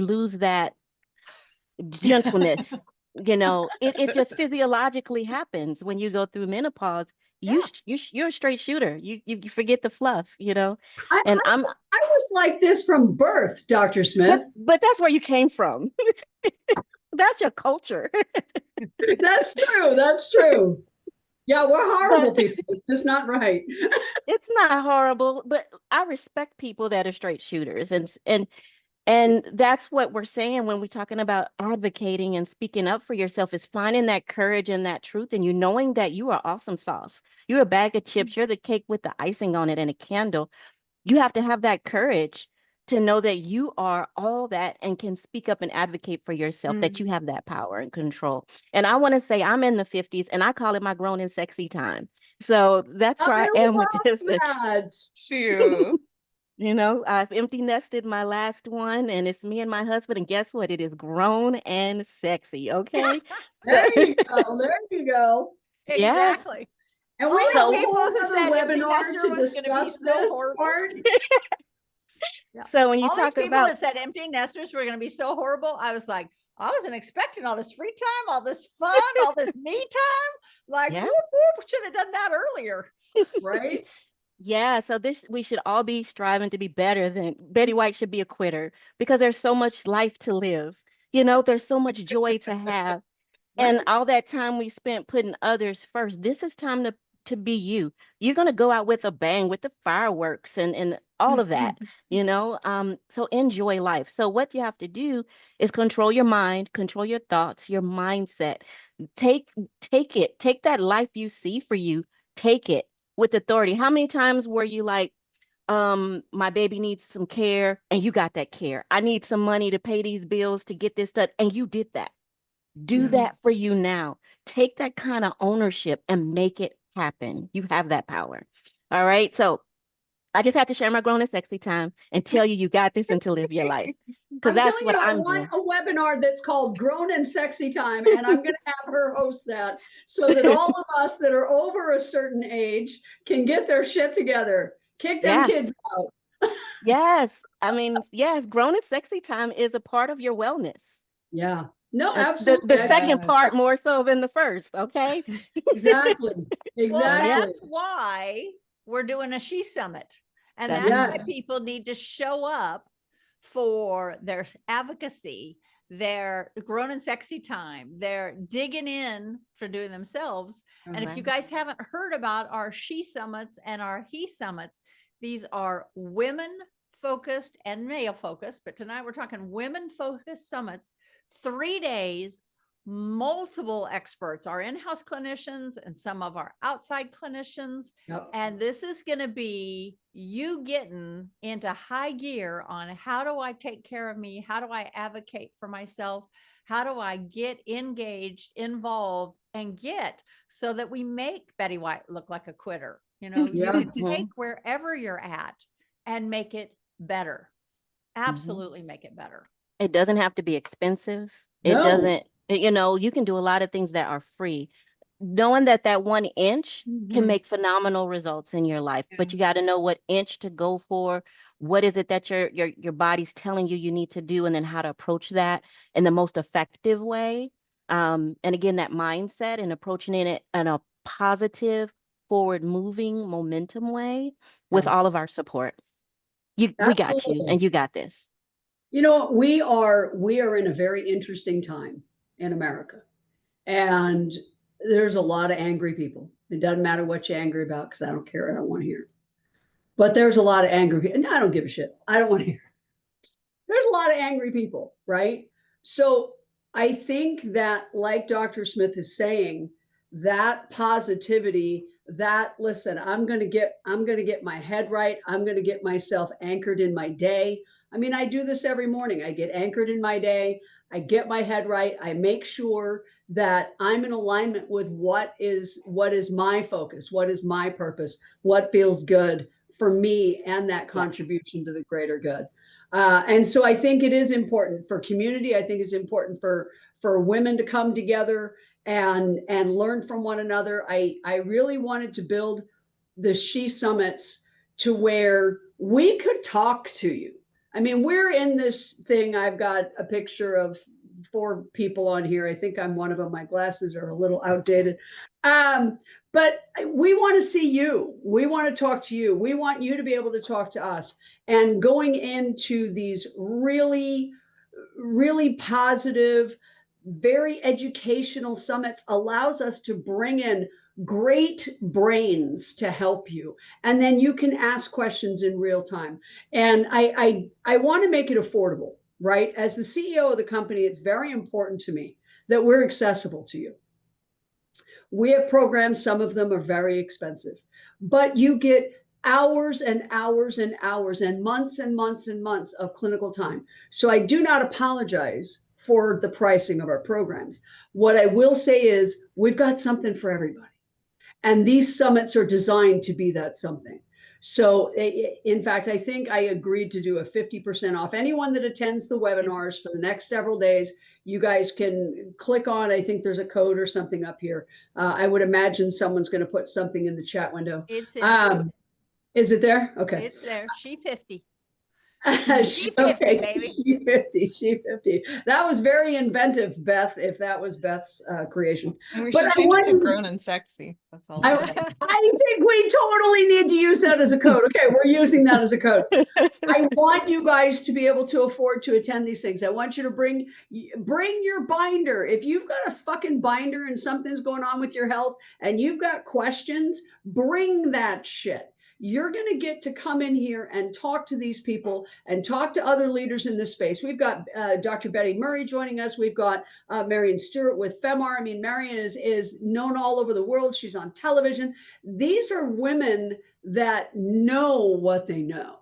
lose that gentleness. It just physiologically happens when you go through menopause. You're a straight shooter. You forget the fluff, I, and I was like this from birth, Dr. Smith. But that's where you came from. That's your culture. That's true. That's true. Yeah, we're horrible people. It's just not right. It's not horrible, but I respect people that are straight shooters, and that's what we're saying when we're talking about advocating and speaking up for yourself, is finding that courage and that truth, and you knowing that you are awesome sauce. You're a bag of chips. You're the cake with the icing on it and a candle. You have to have that courage to know that you are all that and can speak up and advocate for yourself, that you have that power and control. And I want to say I'm in the 50s and I call it my grown and sexy time. So that's where I am with this. That. I've empty nested my last one, and it's me and my husband. And guess what? It is grown and sexy. Okay. There you go. There you go. Exactly. Yes. And we have a people whole who other said webinar to discuss this part. So when you all talk these people about that said empty nesters were going to be so horrible, I was like, I wasn't expecting all this free time, all this fun, all this me time. Like, whoop, whoop, should have done that earlier. Right? Yeah, so we should all be striving to be better. Than Betty White should be a quitter, because there's so much life to live. There's so much joy to have. And all that time we spent putting others first, this is time to be you. You're gonna go out with a bang, with the fireworks and all of that, So enjoy life. So what you have to do is control your mind, control your thoughts, your mindset. Take take that life you see for you, take it with authority. How many times were you like, my baby needs some care, and you got that care? I need some money to pay these bills to get this done, and you did that. Do that for you now. Take that kind of ownership and make it happen. You have that power. All right. So I just had to share my grown and sexy time and tell you got this and to live your life. Because that's what I'm doing. I want a webinar that's called Grown and Sexy Time, and I'm going to have her host that so that all of us that are over a certain age can get their shit together. Kick them kids out. Yes. I mean, yes, grown and sexy time is a part of your wellness. Yeah. No, absolutely. The second part more so than the first, okay? Exactly. Well, that's why we're doing a She Summit. And that's why people need to show up for their advocacy, their grown and sexy time, their digging in for doing themselves. And if you guys haven't heard about our She Summits and our He Summits, these are women focused and male focused, but tonight we're talking women focused summits, 3 days, multiple experts, our in-house clinicians and some of our outside clinicians. And this is going to be you getting into high gear on how do I take care of me? How do I advocate for myself? How do I get engaged, involved, and get so that we make Betty White look like a quitter? You can take wherever you're at and make it better. Absolutely make it better. It doesn't have to be expensive. It No. doesn't, you can do a lot of things that are free. Knowing that that 1 inch can Mhm. make phenomenal results in your life, Yeah. but you got to know what inch to go for. What is it that your body's telling you need to do, and then how to approach that in the most effective way. And again, that mindset and approaching it in a positive, forward moving momentum way with Yeah, all of our support. We got you, absolutely. and you got this. You know, we are in a very interesting time in America. And there's a lot of angry people. It doesn't matter what you're angry about because I don't care. I don't want to hear. But there's a lot of angry people. And I don't give a shit. I don't want to hear. There's a lot of angry people, right? So I think that, like Dr. Smith is saying, that positivity, that listen, I'm going to get my head right. I'm going to get myself anchored in my day. I mean, I do this every morning. I get anchored in my day. I get my head right. I make sure that I'm in alignment with what is my focus, what is my purpose, what feels good for me and that Yeah. contribution to the greater good. And so I think it is important for community. I think it's important for women to come together and learn from one another. I really wanted to build the She Summits to where we could talk to you. I mean, we're in this thing. I've got a picture of 4 people on here. I think I'm one of them. My glasses are a little outdated. Um, but we want to see you. We want to talk to you. We want you to be able to talk to us. And going into these really, really positive, very educational summits allows us to bring in great brains to help you, and then you can ask questions in real time. And I want to make it affordable, right? As the CEO of the company, it's very important to me that we're accessible to you. We have programs, some of them are very expensive, but you get hours and hours and hours and months and months and months of clinical time. So I do not apologize for the pricing of our programs. What I will say is we've got something for everybody. And these summits are designed to be that something. So, in fact, I think I agreed to do a 50% off. Anyone that attends the webinars for the next several days, you guys can click on, I think there's a code or something up here. I would imagine someone's going to put something in the chat window. It's in there. Is it there? Okay. It's there. She 50. She 50, Okay, baby. she 50. That was very inventive, Beth, if that was Beth's creation. And we But should I change it to want grown and sexy. That's all I, I know. I think we totally need to use that as a code. Okay, we're using that as a code. I want you guys to be able to afford to attend these things. I want you to bring your binder. If you've got a fucking binder and something's going on with your health and you've got questions, bring that shit. You're going to get to come in here and talk to these people and talk to other leaders in this space. We've got Dr. Betty Murray joining us. We've got Marion Stewart with Femar. I mean, Marion is known all over the world. She's on television. These are women that know what they know.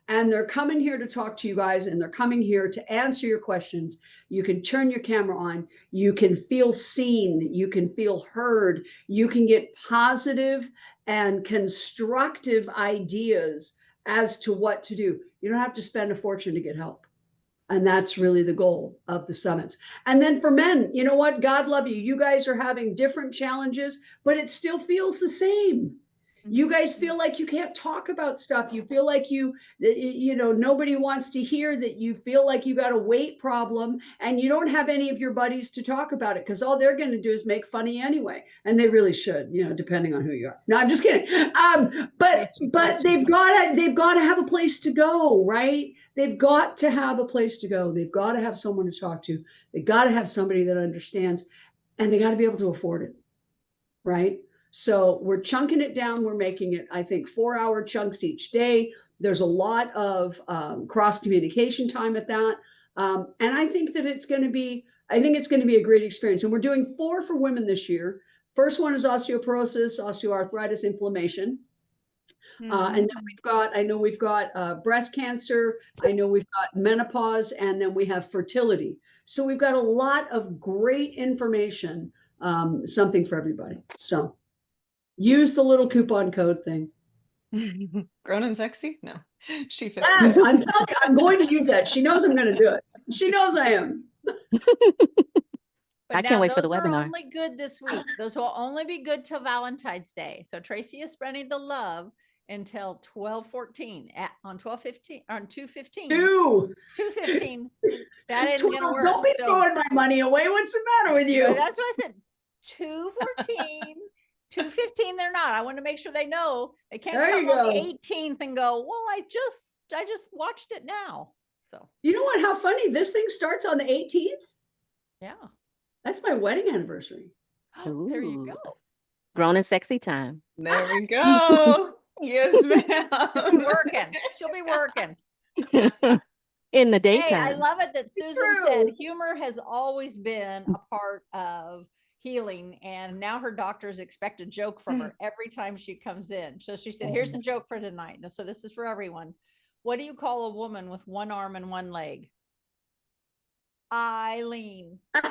And they're coming here to talk to you guys, and they're coming here to answer your questions. You can turn your camera on. You can feel seen. You can feel heard. You can get positive and constructive ideas as to what to do. You don't have to spend a fortune to get help. And that's really the goal of the summits. And then for men, you know what? God love you. You guys are having different challenges, but it still feels the same. You guys feel like you can't talk about stuff. You feel like nobody wants to hear that. You feel like you got a weight problem and you don't have any of your buddies to talk about it because all they're going to do is make fun of you anyway. And they really should, depending on who you are. No, I'm just kidding. But they've got to have a place to go, right? They've got to have a place to go. They've got to have someone to talk to. They got to have somebody that understands, and they got to be able to afford it, right? So we're chunking it down. We're making it, I think, 4-hour chunks each day. There's a lot of cross communication time at that, and I think that it's going to be a great experience. And we're doing 4 for women this year. First one is osteoporosis, osteoarthritis, inflammation. And then I know we've got breast cancer. I know we've got menopause, and then we have fertility. So we've got a lot of great information, something for everybody. So use the little coupon code thing. Grown and sexy? No, she fits Yes, it. I'm telling you, I'm going to use that. She knows I'm going to do it. She knows I am. But I now can't wait for the those are webinar. only good this week. Those will only be good till Valentine's Day. So Tracy is spreading the love until 12/14 on 12/15 on 2/15. 2/15. That isn't gonna 12. work. Don't be So throwing my money away. What's the matter with you? that's what I said. 2/14, 2/15. They're not. I want to make sure they know they can't There come you on go. the 18th and go, well, I just watched it now. So You know what? How funny. This thing starts on the 18th. yeah. That's my wedding anniversary. There you Ooh, go. grown and sexy time. There we go. Yes, She'll be ma'am. working. She'll be working. In the Hey, I daytime. love it that Susan True. said humor has always been a part of healing, and now her doctors expect a joke from her every time she comes in. So she said, here's a joke for tonight. So this is for everyone. What do you call a woman with one arm and one leg? Eileen. Now,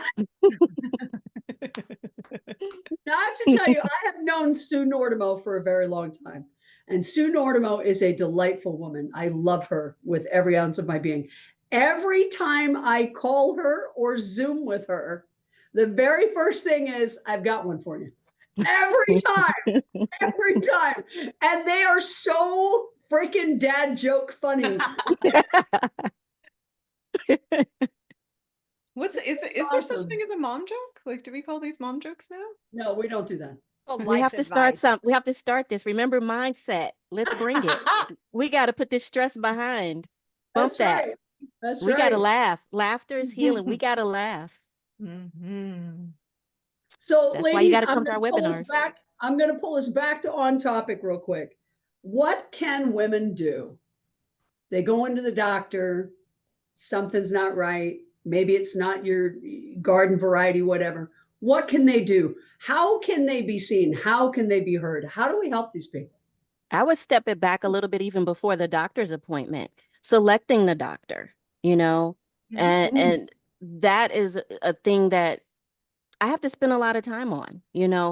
I have to tell you, I have known Sue Nordemo for a very long time. And Sue Nordemo is a delightful woman. I love her with every ounce of my being. Every time I call her or Zoom with her, the very first thing is, I've got one for you. Every time, every time. And they are so freaking dad joke funny. Is there such thing as a mom joke? Like, do we call these mom jokes now? No, we don't do that. Well, We have life to start advice. we have to start this. Remember mindset. Let's bring it. We got to put this stress behind. Bump That's that. right. That's We got to right. laugh. Laughter is healing. We got to laugh. Mhm. So, That's why you ladies, got to come to our webinars. I'm going to pull us back to on topic real quick. What can women do? They go into the doctor, something's not right. Maybe it's not your garden variety, whatever. What can they do? How can they be seen? How can they be heard? How do we help these people? I would step it back a little bit even before the doctor's appointment, selecting the doctor, you know, and that is a thing that I have to spend a lot of time on.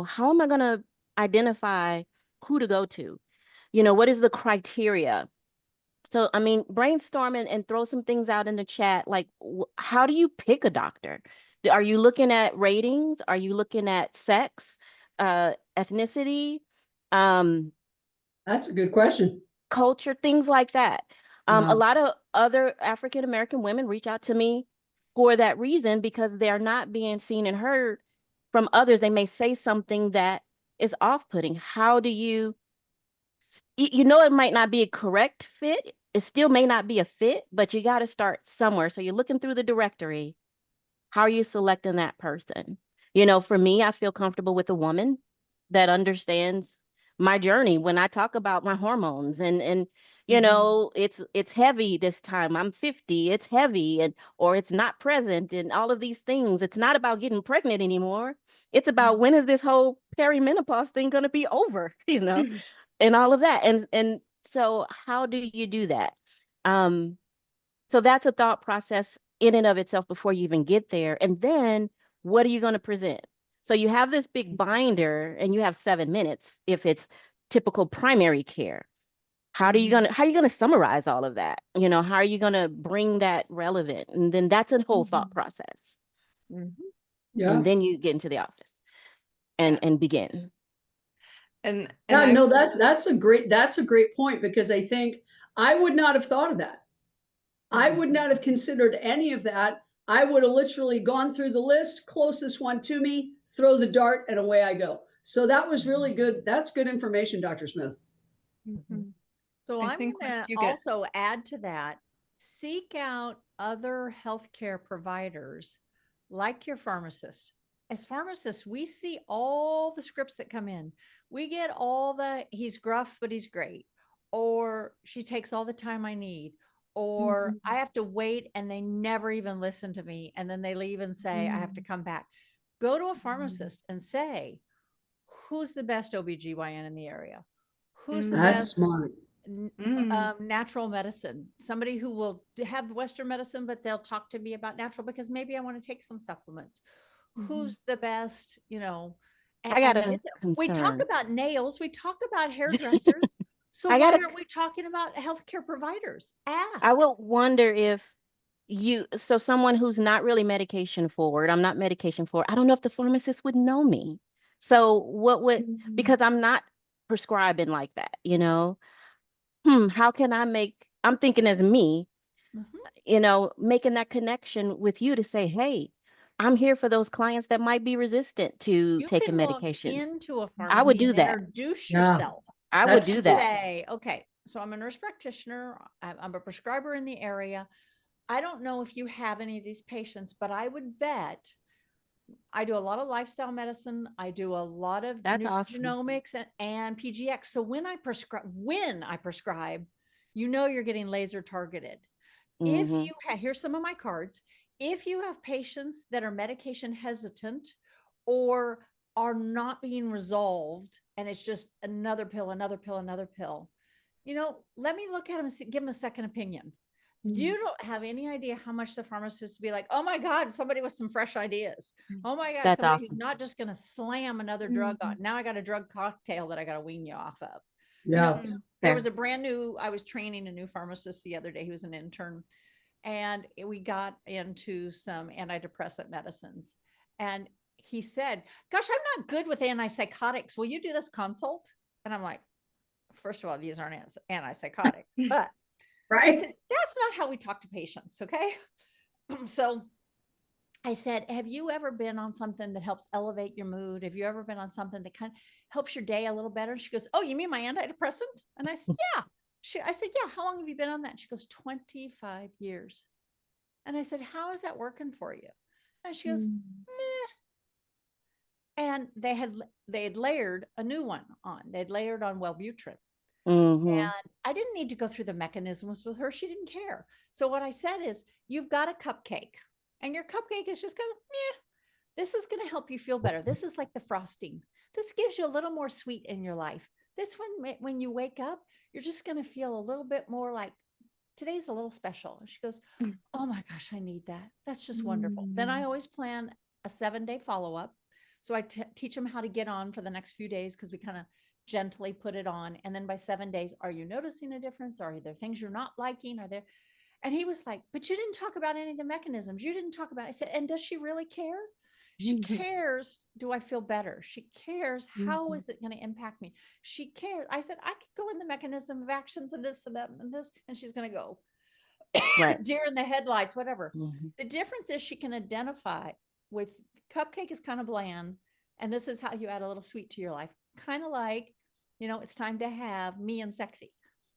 How am I going to identify who to go to? What is the criteria? So, I mean, brainstorm and throw some things out in the chat. Like, how do you pick a doctor? Are you looking at ratings? Are you looking at sex, ethnicity, That's a good question. culture, things like that? A Wow. lot of other African American women reach out to me for that reason because they're not being seen and heard from others. They may say something that is off-putting. How do it might not be a correct fit. It still may not be a fit, but you got to start somewhere. So you're looking through the directory. How are you selecting that person? For me, I feel comfortable with a woman that understands my journey when I talk about my hormones and it's heavy this time. I'm 50, it's heavy or it's not present and all of these things. It's not about getting pregnant anymore. It's about when is this whole perimenopause thing going to be over, and all of that. And so how do you do that? So that's a thought process in and of itself before you even get there. And then what are you going to present? So you have this big binder and you have 7 minutes if it's typical primary care. How are you going to summarize all of that? How are you going to bring that relevant? And then that's a whole thought process. Yeah. And then you get into the office and begin. And yeah, no, that's a great point because I think I would not have thought of that. I would not have considered any of that. I would have literally gone through the list, closest one to me, throw the dart, and away I go. So that was really good. That's good information, Dr. Smith. So I I'm think going once to you get also add to that, seek out other healthcare providers like your pharmacist. As pharmacists, we see all the scripts that come in. We get all he's gruff, but he's great. Or she takes all the time I need. Or I have to wait and they never even listen to me. And then they leave and say, I have to come back. Go to a pharmacist and say, who's the best OBGYN in the area? Who's the That's best smart. natural medicine? Somebody who will have Western medicine, but they'll talk to me about natural because maybe I want to take some supplements. Who's the best, I got and a we talk concern. about nails, we talk about hairdressers. So I why gotta, aren't we talking about healthcare providers? I Ask. would wonder if so someone who's not really medication forward, I'm not medication forward, I don't know if the pharmacist would know me. So what would, Mm. because I'm not prescribing like that, how can I I'm thinking as me, Mhm. making that connection with you to say, hey, I'm here for those clients that might be resistant to You taking can walk medications. into a I would pharmacy do and that. introduce Yeah, yourself I would that's and do cool. that. say, okay, so I'm a nurse practitioner. I'm a prescriber in the area. I don't know if you have any of these patients, but I would bet I do a lot of lifestyle medicine. I do a lot of That's awesome. nutrigenomics and PGX. So when I prescribe, you're getting laser targeted. If Mm-hmm. you have, here's some of my cards. If you have patients that are medication hesitant or are not being resolved, and it's just another pill, another pill, another pill, let me look at them and give them a second opinion. Mm. You don't have any idea how much the pharmacist would be like, oh my God, somebody with some fresh ideas. Oh my God, That's somebody who's awesome. not just going to slam another drug on. Mhm. Now I got a drug cocktail that I got to wean you off of. You know, Yeah. there Fair. was I was training a new pharmacist the other day. He was an intern, and we got into some antidepressant medicines. And he said, gosh, I'm not good with antipsychotics. Will you do this consult? And I'm like, first of all, these aren't antipsychotics, but I Right. said, that's not how we talk to patients. Okay. So I said, have you ever been on something that helps elevate your mood? Have you ever been on something that kind of helps your day a little better? And she goes, oh, you mean my antidepressant? And I said, yeah. I said, yeah. How long have you been on that? And she goes, 25 years. And I said, how is that working for you? And she goes, Mm. meh. And they had layered a new one on. They'd layered on Wellbutrin. Mm-hmm. And I didn't need to go through the mechanisms with her. She didn't care. So what I said is, you've got a cupcake, and your cupcake is just kind of, yeah, this is going to help you feel better. This is like the frosting. This gives you a little more sweet in your life. This one, when you wake up, you're just going to feel a little bit more like today's a little special. And she goes, oh my gosh, I need that. That's just wonderful. Then I Mm. always plan a 7-day follow up. So I teach them how to get on for the next few days, because we kind of gently put it on. And then by 7 days, are you noticing a difference? Are there things you're not liking? Are there? And he was like, but you didn't talk about any of the mechanisms. You didn't talk about it. I said, and does she really care? She cares. Do I feel better? She cares. How Mhm. is it going to impact me? She cares. I said, I could go in the mechanism of actions and this and that and this. And she's going to go, Right. deer in the headlights, whatever. Mm-hmm. The difference is she can identify with cupcake is kind of bland. And this is how you add a little sweet to your life. Kind of like, it's time to have me and sexy,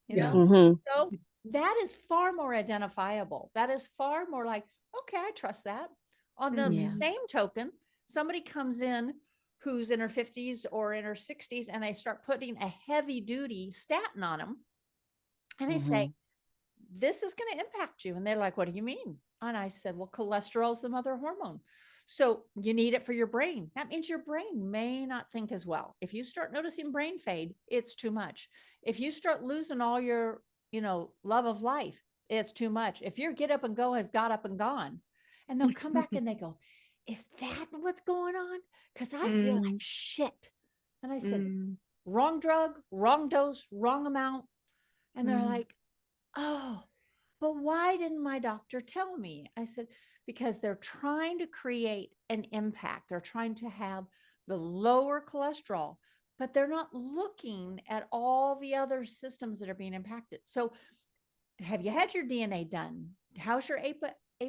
you Yeah. know? Mm-hmm. So that is far more identifiable. That is far more like, okay, I trust that. On the Yeah. Mhm. same token, somebody comes in who's in her 50s or in her 60s, and they start putting a heavy duty statin on them. And I Mm-hmm. say, this is going to impact you. And they're like, what do you mean? And I said, well, cholesterol is the mother hormone. So you need it for your brain. That means your brain may not think as well. If you start noticing brain fade, it's too much. If you start losing all your, love of life, it's too much. If your get up and go has got up and gone, and they'll come back and they go, is that what's going on? Because I feel like Mm. shit. And I said, Mm. wrong drug, wrong dose, wrong amount. And they're Mm. like, oh, but why didn't my doctor tell me? I said, because they're trying to create an impact. They're trying to have the lower cholesterol, but they're not looking at all the other systems that are being impacted. So, have you had your DNA done? How's your ApoA? I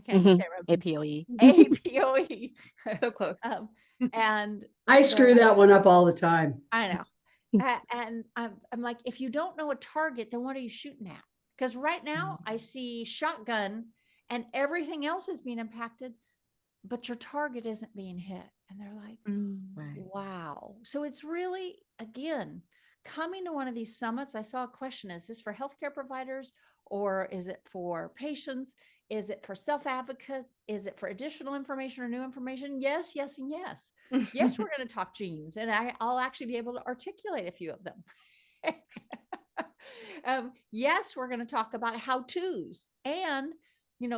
can't even Mm-hmm. say it APOE. right. APOE. So close. um, and I they're screw like, that one up all the time. I know. And I'm like, if you don't know a target, then what are you shooting at? Because right now I see shotgun and everything else is being impacted, but your target isn't being hit. And they're like, Mm. Right. wow. So it's really, again, coming to one of these summits. I saw a question: is this for healthcare providers, or is it for patients? Is it for self advocates? Is it for additional information or new information? Yes, yes, and yes. Yes, we're going to talk genes, and I'll actually be able to articulate a few of them. Yes, we're going to talk about how to's and,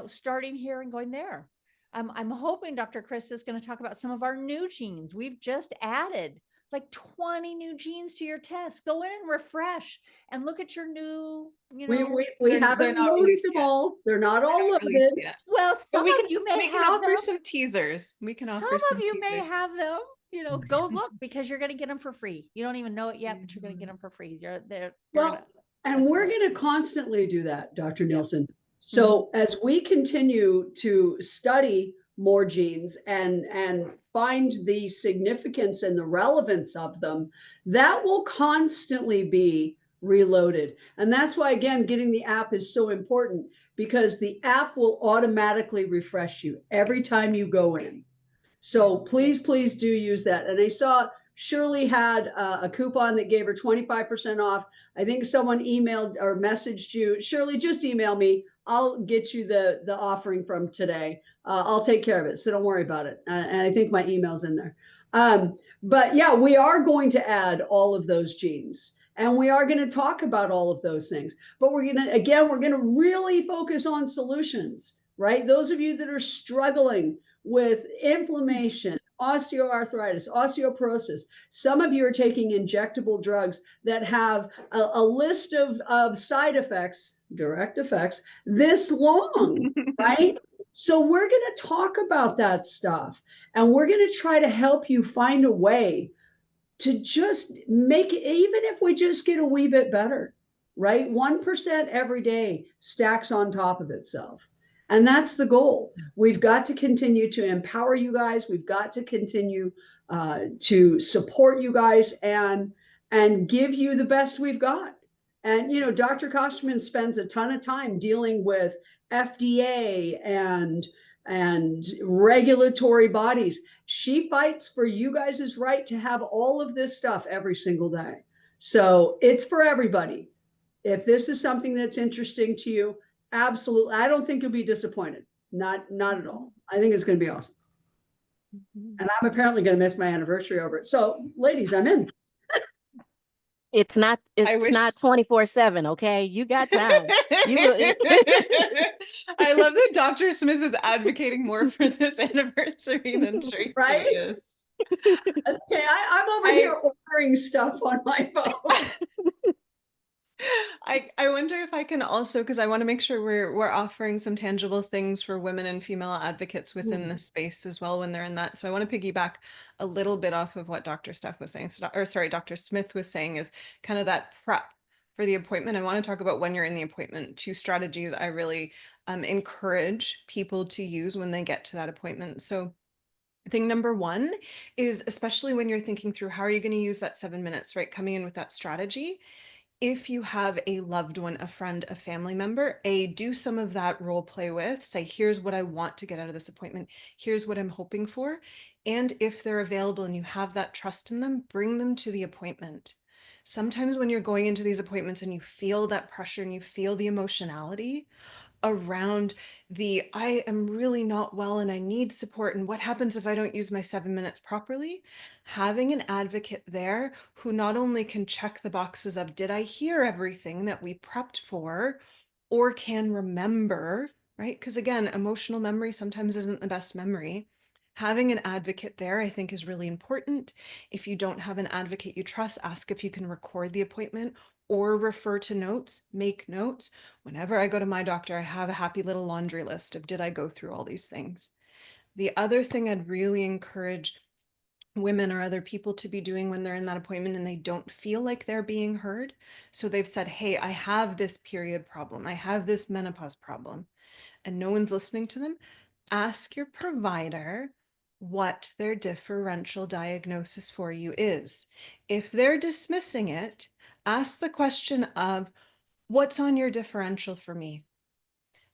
starting here and going there. I'm hoping Dr. Chris is going to talk about some of our new genes. We've just added like 20 new genes to your test. Go in and refresh and look at your new, We They're haven't not loaded released them yet. all. They're not They're all not released loaded. yet. well, But some of you may we can have offer them. some teasers. We can Some offer of some you may teasers. have them. Go look because you're going to get them for free. You don't even know it yet, but you're going to get them for free. You're Well, gonna, and we're going to constantly do that, Dr. Yeah. Nielsen. So as we continue to study more genes and find the significance and the relevance of them, that will constantly be reloaded. And that's why, again, getting the app is so important, because the app will automatically refresh you every time you go in. So please, please do use that. And I saw Shirley had a coupon that gave her 25% off. I think someone emailed or messaged you. Shirley, just email me. I'll get you the offering from today. I'll take care of it. So don't worry about it. And I think my email's in there. But yeah, we are going to add all of those genes. And we are going to talk about all of those things. But we're going to really focus on solutions, right? Those of you that are struggling with inflammation, osteoarthritis, osteoporosis. Some of you are taking injectable drugs that have a list of side effects, direct effects, this long, right? So we're going to talk about that stuff, and we're going to try to help you find a way to just make it, even if we just get a wee bit better, right? 1% every day stacks on top of itself. And that's the goal. We've got to continue to empower you guys. We've got to continue to support you guys and give you the best we've got. And Dr. Kosterman spends a ton of time dealing with FDA and regulatory bodies. She fights for you guys' right to have all of this stuff every single day. So it's for everybody. If this is something that's interesting to you, absolutely. I don't think you'll be disappointed. Not at all. I think it's going to be awesome. And I'm apparently going to miss my anniversary over it. So, ladies, I'm in. It's not I wish 24/7, okay? You got time. You I love that Dr. Smith is advocating more for this anniversary than Tracy Right? is. Okay, I'm over here ordering stuff on my phone. I wonder if I can also, because I want to make sure we're offering some tangible things for women and female advocates within the space as well when they're in that. So I want to piggyback a little bit off of what Dr. Steph was saying, Dr. Smith was saying, is kind of that prep for the appointment. I want to talk about when you're in the appointment. 2 strategies I really encourage people to use when they get to that appointment. So thing number 1 is, especially when you're thinking through how are you going to use that 7 minutes, right? Coming in with that strategy. If you have a loved one, a friend, a family member, do some of that role play with, say, here's what I want to get out of this appointment. Here's what I'm hoping for. And if they're available and you have that trust in them, bring them to the appointment. Sometimes when you're going into these appointments and you feel that pressure and you feel the emotionality around I am really not well and I need support, and what happens if I don't use my 7 minutes properly, having an advocate there who not only can check the boxes of did I hear everything that we prepped for, or can remember, right? Because again, emotional memory sometimes isn't the best memory. Having an advocate there, I think, is really important. If you don't have an advocate you trust, ask if you can record the appointment or refer to notes, make notes. Whenever I go to my doctor, I have a happy little laundry list of did I go through all these things. The other thing I'd really encourage women or other people to be doing when they're in that appointment and they don't feel like they're being heard. So they've said, hey, I have this period problem. I have this menopause problem, and no one's listening to them. Ask your provider what their differential diagnosis for you is. If they're dismissing it, ask the question of, what's on your differential for me?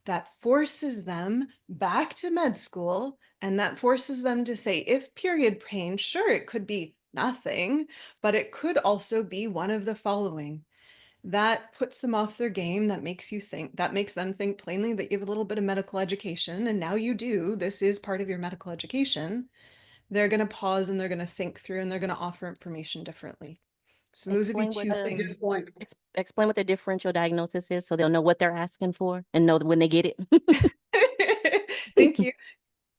That forces them back to med school, and that forces them to say, if period pain, sure, it could be nothing, but it could also be one of the following. That puts them off their game. That makes them think plainly that you have a little bit of medical education, and now you do. This is part of your medical education. They're going to pause and they're going to think through and they're going to offer information differently. So those would be explain what 2 a things. Good point. explain what the differential diagnosis is, so they'll know what they're asking for and know when they get it. Thank you.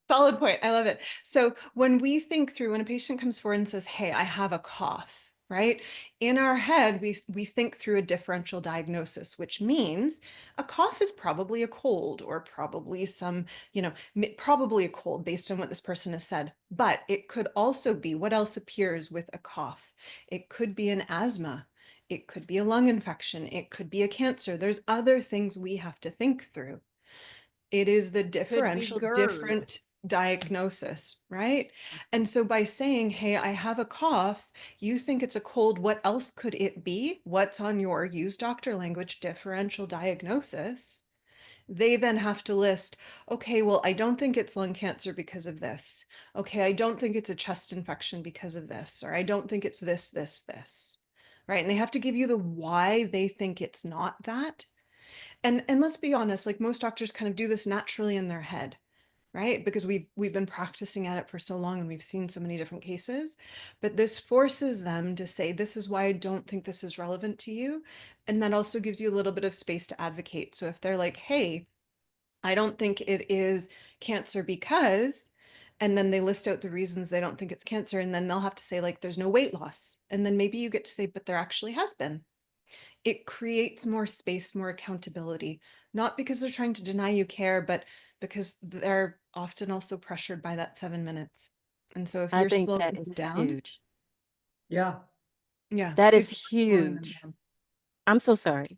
Solid point. I love it. So when we think through, when a patient comes forward and says, "Hey, I have a cough," right? In our head, we think through a differential diagnosis, which means a cough is probably a cold or probably some, probably a cold based on what this person has said. But it could also be what else appears with a cough. It could be an asthma. It could be a lung infection. It could be a cancer. There's other things we have to think through. It is the Could be differential, GERD. different diagnosis, right? And so by saying, "Hey, I have a cough," you think it's a cold. What else could it be? What's on your, use doctor language, differential diagnosis? They then have to list, okay, well, I don't think it's lung cancer because of this. Okay, I don't think it's a chest infection because of this, or I don't think it's this, this, this, right? And they have to give you the why they think it's not that. And let's be honest, like most doctors kind of do this naturally in their head, right? Because we've been practicing at it for so long and we've seen so many different cases. But this forces them to say, this is why I don't think this is relevant to you. And that also gives you a little bit of space to advocate. So if they're like, "Hey, I don't think it is cancer because," and then they list out the reasons they don't think it's cancer, and then they'll have to say, like, "There's no weight loss." And then maybe you get to say, "But there actually has been." It creates more space, more accountability, not because they're trying to deny you care, but because they're often also pressured by that 7 minutes. And so if I you're think slowing that is them down, huge. Yeah. yeah, That is if you're slowing them huge. down. I'm so sorry.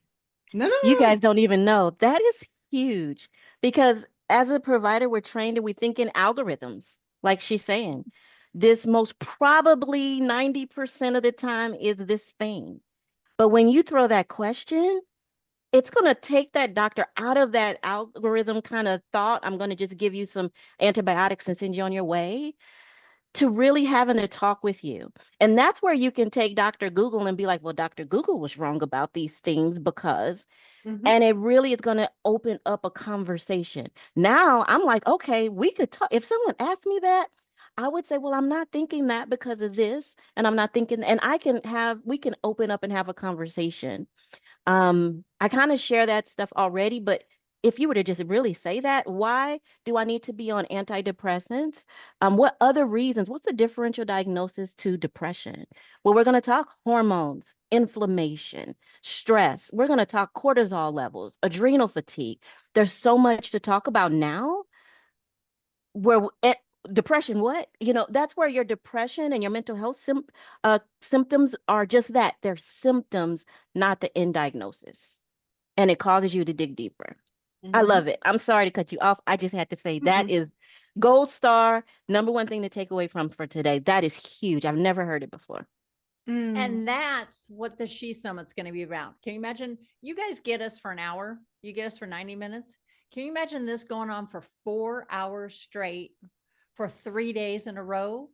No, no, You no. guys don't even know. That is huge because as a provider, we're trained and we think in algorithms, like she's saying. This most probably 90% of the time is this thing. But when you throw that question, it's going to take that doctor out of that algorithm kind of thought. I'm going to just give you some antibiotics and send you on your way to really having a talk with you. And that's where you can take Dr. Google and be like, well, Dr. Google was wrong about these things because, Mhm. and it really is going to open up a conversation. Now I'm like, okay, we could talk. If someone asked me that, I would say, well, I'm not thinking that because of this. And I'm not thinking, and we can open up and have a conversation. I kind of share that stuff already, but if you were to just really say that, why do I need to be on antidepressants? What other reasons? What's the differential diagnosis to depression? Well, we're going to talk hormones, inflammation, stress. We're going to talk cortisol levels, adrenal fatigue. There's so much to talk about now where depression, what? That's where your depression and your mental health symptoms are just that. They're symptoms, not the end diagnosis. And it causes you to dig deeper. I Mhm. love it. I'm sorry to cut you off. I just had to say that Mm-mm. is gold star, number one thing to take away from for today. That is huge. I've never heard it before. Mm. And that's what the She Summit's going to be about. Can you imagine? You guys get us for an hour, you get us for 90 minutes. Can you imagine this going on for 4 hours straight for 3 days in a row?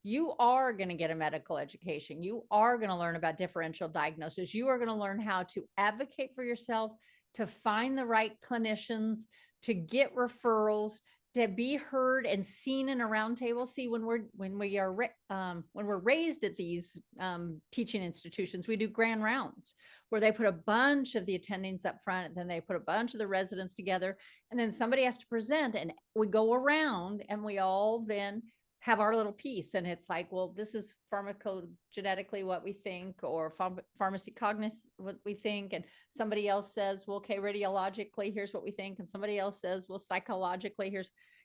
You are going to get a medical education. You are going to learn about differential diagnosis. You are going to learn how to advocate for yourself, to find the right clinicians, to get referrals, to be heard and seen in a roundtable. See, when we're raised at these teaching institutions, we do grand rounds where they put a bunch of the attendings up front, and then they put a bunch of the residents together, and then somebody has to present, and we go around, and we all then have our little piece. And it's like, well, this is pharmacogenetically what we think, or pharmacy cognitive what we think. And somebody else says, well, okay, radiologically, here's what we think. And somebody else says, well, psychologically,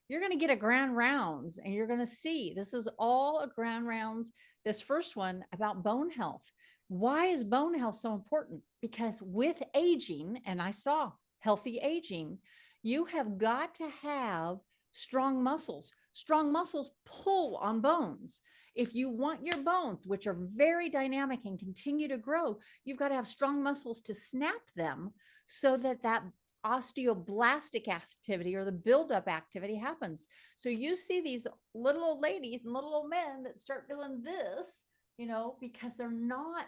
you're going to get a grand rounds, and you're going to see this is all a grand rounds. This first one about bone health. Why is bone health so important? Because with aging, and I saw healthy aging, you have got to have strong muscles. Strong muscles pull on bones. If you want your bones, which are very dynamic and continue to grow, you've got to have strong muscles to snap them so that osteoblastic activity, or the buildup activity, happens. So you see these little old ladies and little old men that start doing this, because they're not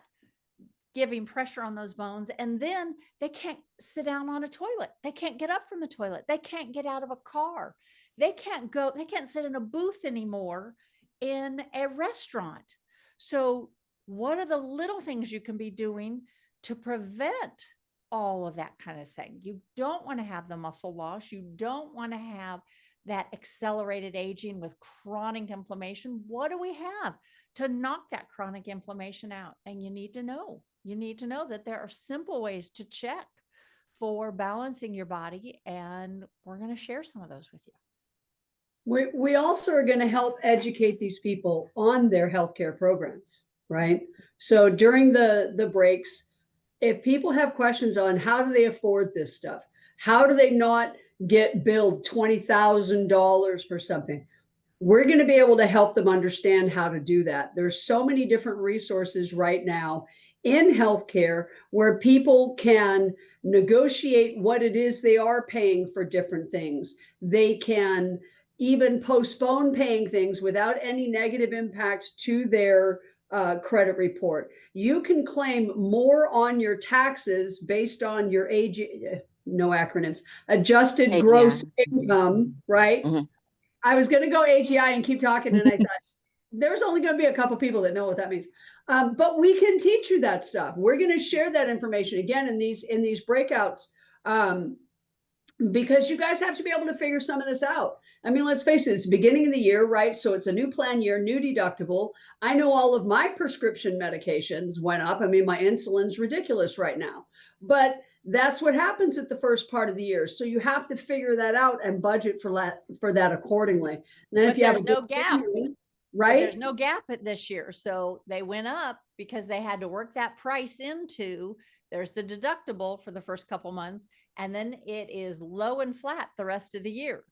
giving pressure on those bones. And then they can't sit down on a toilet. They can't get up from the toilet. They can't get out of a car. They can't sit in a booth anymore in a restaurant. So, what are the little things you can be doing to prevent all of that kind of thing? You don't want to have the muscle loss. You don't want to have that accelerated aging with chronic inflammation. What do we have to knock that chronic inflammation out? And you need to know that there are simple ways to check for balancing your body. And we're going to share some of those with you. We also are going to help educate these people on their healthcare programs, right? So during the breaks, if people have questions on how do they afford this stuff, how do they not get billed $20,000 for something, we're going to be able to help them understand how to do that. There's so many different resources right now in healthcare where people can negotiate what it is they are paying for different things. They can even postpone paying things without any negative impact to their credit report. You can claim more on your taxes based on your age, no acronyms, adjusted gross income, right? Mhm. I was going to go AGI and keep talking, and I thought there's only going to be a couple people that know what that means. But we can teach you that stuff. We're going to share that information again in these breakouts, because you guys have to be able to figure some of this out. I mean, let's face it, it's the beginning of the year, right? So it's a new plan year, new deductible. I know all of my prescription medications went up. I mean, my insulin's ridiculous right now, but that's what happens at the first part of the year. So you have to figure that out and budget for that accordingly. And then But if you have there's no gap, right? There's no gap this year. So they went up because they had to work that price into, there's the deductible for the first couple months, and then it is low and flat the rest of the year.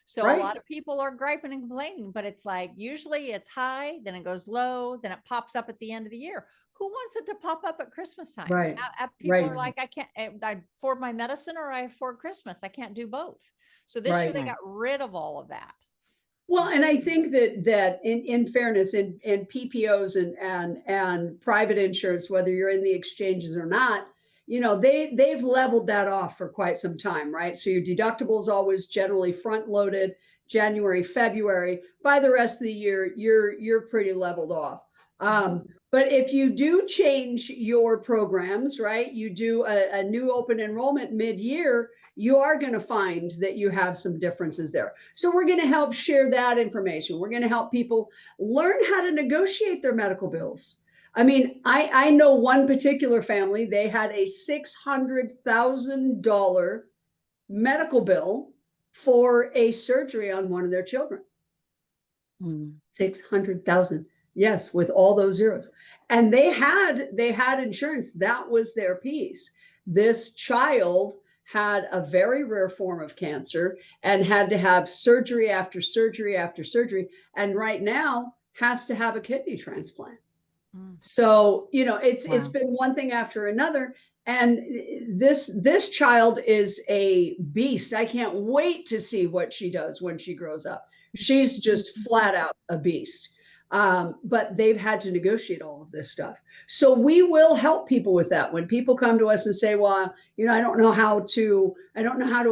So Right. A lot of people are griping and complaining, but it's like, usually it's high, then it goes low, then it pops up at the end of the year. Who wants it to pop up at Christmas time? Right. People Right. are like, I afford my medicine or I afford Christmas. I can't do both. So this year Right. they got rid of all of that. Well, and I think that in fairness, in PPOs and private insurance, whether you're in the exchanges or not, you know, they've leveled that off for quite some time, right? So your deductible is always generally front loaded, January, February. By the rest of the year, you're pretty leveled off. But if you do change your programs, right, you do a new open enrollment mid-year, you are going to find that you have some differences there. So we're going to help share that information. We're going to help people learn how to negotiate their medical bills. I mean, I know one particular family, they had a $600,000 medical bill for a surgery on one of their children. 600,000. Yes, with all those zeros. And they had insurance. That was their piece. This child had a very rare form of cancer and had to have surgery after surgery after surgery, and right now has to have a kidney transplant. So, you know, it's been one thing after another. And this child is a beast. I can't wait to see what she does when she grows up. She's just flat out a beast. But they've had to negotiate all of this stuff. So we will help people with that. When people come to us and say, well, you know, I don't know how to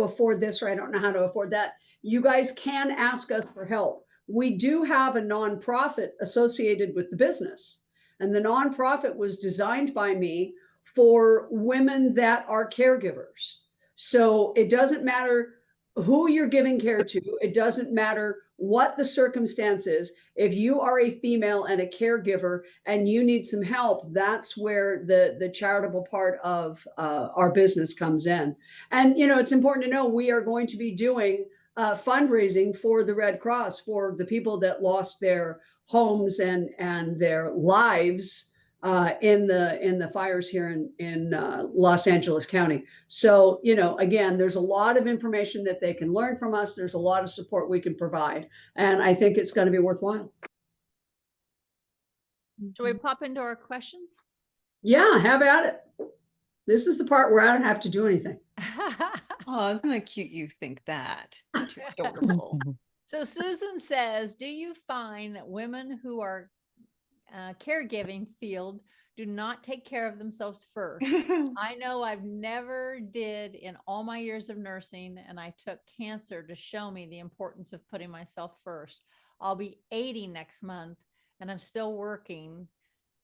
afford this, or I don't know how to afford that. You guys can ask us for help. We do have a nonprofit associated with the business. And the nonprofit was designed by me for women that are caregivers. So it doesn't matter who you're giving care to. It doesn't matter what the circumstance is. If you are a female and a caregiver and you need some help, that's where the charitable part of our business comes in. And, you know, it's important to know we are going to be doing fundraising for the Red Cross for the people that lost their homes and their lives in the fires here in Los Angeles County. So, you know, again, there's a lot of information that they can learn from us. There's a lot of support we can provide, and I think it's going to be worthwhile. Shall we pop into our questions? Yeah, have at it. This is the part where I don't have to do anything. Oh, isn't that cute you think that? Too adorable. So Susan says, do you find that women who are caregiving field do not take care of themselves first? I know I've never did in all my years of nursing, and I took cancer to show me the importance of putting myself first. I'll be 80 next month and I'm still working,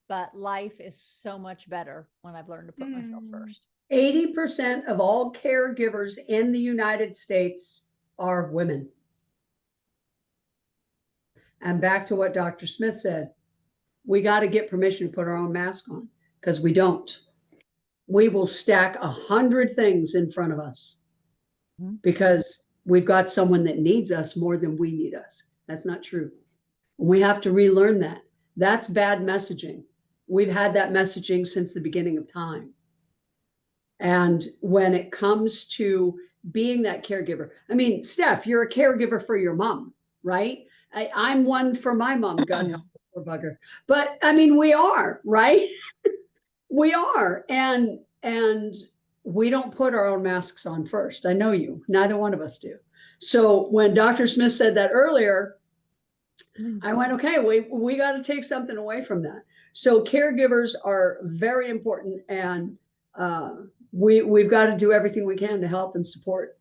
but life is so much better when I've learned to put myself first. 80% of all caregivers in the United States are women. And back to what Dr. Smith said, we got to get permission to put our own mask on because we don't. We will stack 100 things in front of us because we've got someone that needs us more than we need us. That's not true. We have to relearn that. That's bad messaging. We've had that messaging since the beginning of time. And when it comes to being that caregiver, I mean, Steph, you're a caregiver for your mom, right? I'm one for my mom, God help the poor bugger. But I mean, we are, right? We are. And we don't put our own masks on first. I know you. Neither one of us do. So when Dr. Smith said that earlier, I went, okay, we got to take something away from that. So caregivers are very important, and we've got to do everything we can to help and support.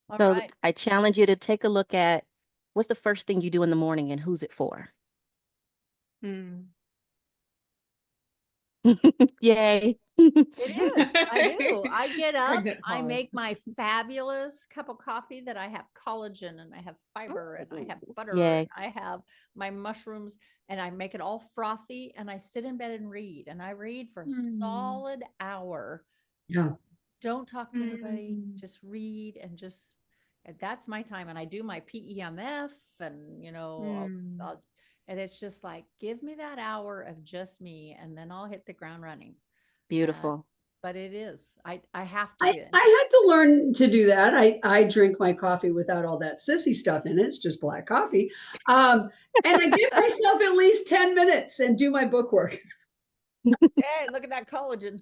All So right. I challenge you to take a look at what's the first thing you do in the morning and who's it for? Yay. It is. I do. I get up, Pregnant I make pause. my fabulous cup of coffee that I have collagen and I have fiber and I have butter and Yay. I have my mushrooms and I make it all frothy and I sit in bed and read. And I read for a solid hour. Yeah. Don't talk to anybody, just read and just, and that's my time. And I do my PEMF and, and it's just like, give me that hour of just me and then I'll hit the ground running. Beautiful. But it is, I have to I do it. had to learn to do that. I drink my coffee without all that sissy stuff in it. It's just black coffee. And I give myself at least 10 minutes and do my book work. Hey, look at that collagen.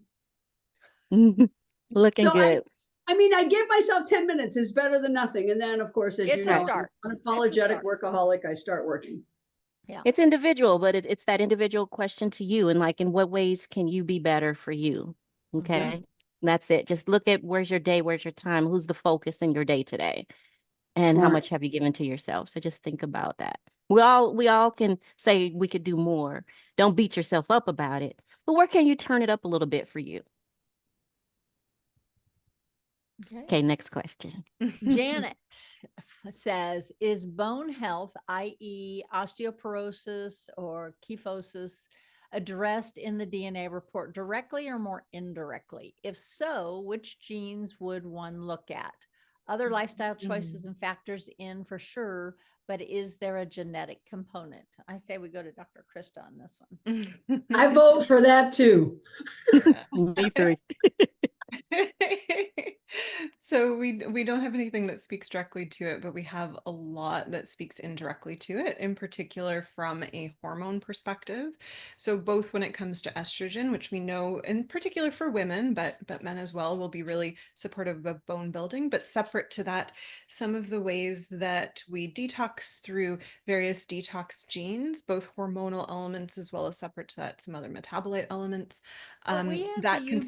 Looking So good. I mean, I give myself 10 minutes is better than nothing. And then, of course, as It's you a know, start. I'm an It's a unapologetic start. workaholic. I start working. Yeah. It's individual, but it's that individual question to you. And like, in what ways can you be better for you? Okay. Yeah. That's it. Just look at where's your day, where's your time, who's the focus in your day today, and how Smart. much have you given to yourself. So just think about that. We all can say we could do more. Don't beat yourself up about it. But where can you turn it up a little bit for you? Okay. Okay, next question. Janet says, is bone health, i.e. osteoporosis or kyphosis, addressed in the DNA report directly or more indirectly? If so, which genes would one look at? Other lifestyle choices and factors in for sure, but is there a genetic component? I say we go to Dr. Krista on this one. I vote for that too. Me three. So we don't have anything that speaks directly to it, but we have a lot that speaks indirectly to it, in particular from a hormone perspective. So both when it comes to estrogen, which we know in particular for women, but men as well, will be really supportive of bone building. But separate to that, some of the ways that we detox through various detox genes, both hormonal elements as well as separate to that, some other metabolite elements. But we have That the can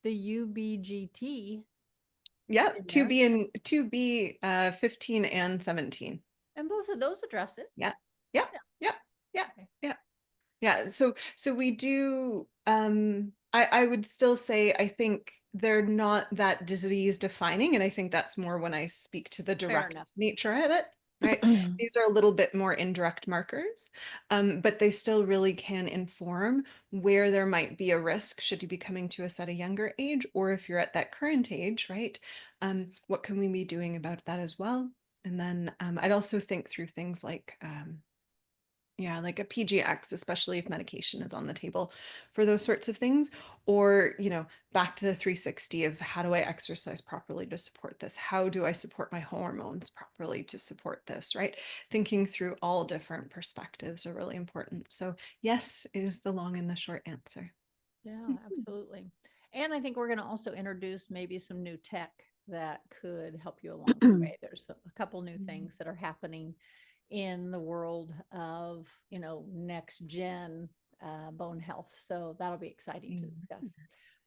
UBGT. Yeah, in to there. be in 15 and 17. And both of those address it. Yeah. Yeah. Yeah. Yeah. Okay. Yeah. Yeah. So we do I would still say I think they're not that disease defining. And I think that's more when I speak to the direct enough. nature of it. Right. These are a little bit more indirect markers, but they still really can inform where there might be a risk should you be coming to us at a younger age, or if you're at that current age, right? What can we be doing about that as well? And then I'd also think through things like yeah, like a PGX, especially if medication is on the table for those sorts of things. Or, back to the 360 of how do I exercise properly to support this? How do I support my hormones properly to support this, right? Thinking through all different perspectives are really important. So yes is the long and the short answer. Yeah, absolutely. And I think we're going to also introduce maybe some new tech that could help you along the way. There's a couple new things that are happening in the world of, next gen bone health. So that'll be exciting to discuss.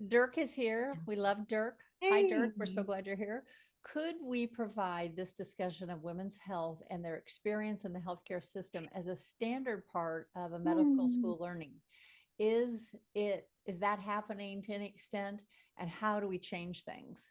Dirk is here. We love Dirk. Hi, Dirk. We're so glad you're here. Could we provide this discussion of women's health and their experience in the healthcare system as a standard part of a medical school learning? Is that happening to any extent? And how do we change things?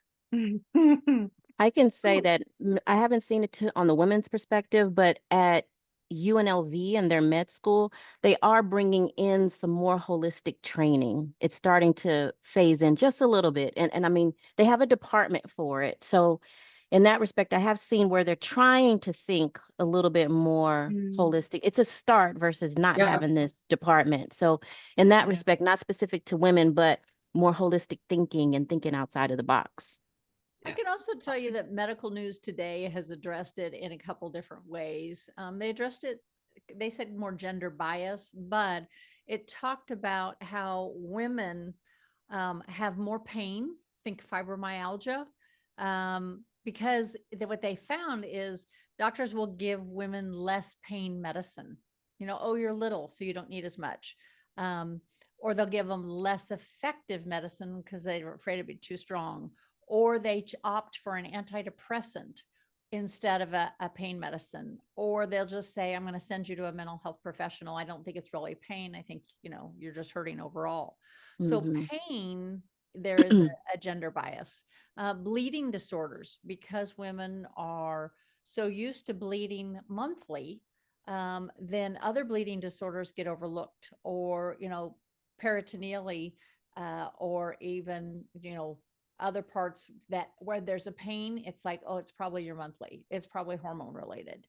I can say Oh, that I haven't seen it on the women's perspective, but at UNLV and their med school, they are bringing in some more holistic training. It's starting to phase in just a little bit. And I mean, they have a department for it. So, in that respect, I have seen where they're trying to think a little bit more Mm, holistic. It's a start versus not yeah. having this department. So, in that yeah. respect, not specific to women, but more holistic thinking and thinking outside of the box. I Yeah. can also tell you that medical news today has addressed it in a couple different ways. They addressed it, they said more gender bias, but it talked about how women have more pain, think fibromyalgia, because what they found is doctors will give women less pain medicine. Oh, you're little, so you don't need as much. Or they'll give them less effective medicine because they're afraid it'd be too strong, or they opt for an antidepressant instead of a pain medicine, or they'll just say, I'm going to send you to a mental health professional. I don't think it's really pain. I think, you're just hurting overall. So Hmm. pain, there is a gender bias. Bleeding disorders, because women are so used to bleeding monthly, then other bleeding disorders get overlooked, or, peritoneally, or even, other parts that where there's a pain, it's like, oh, it's probably your monthly, it's probably hormone related.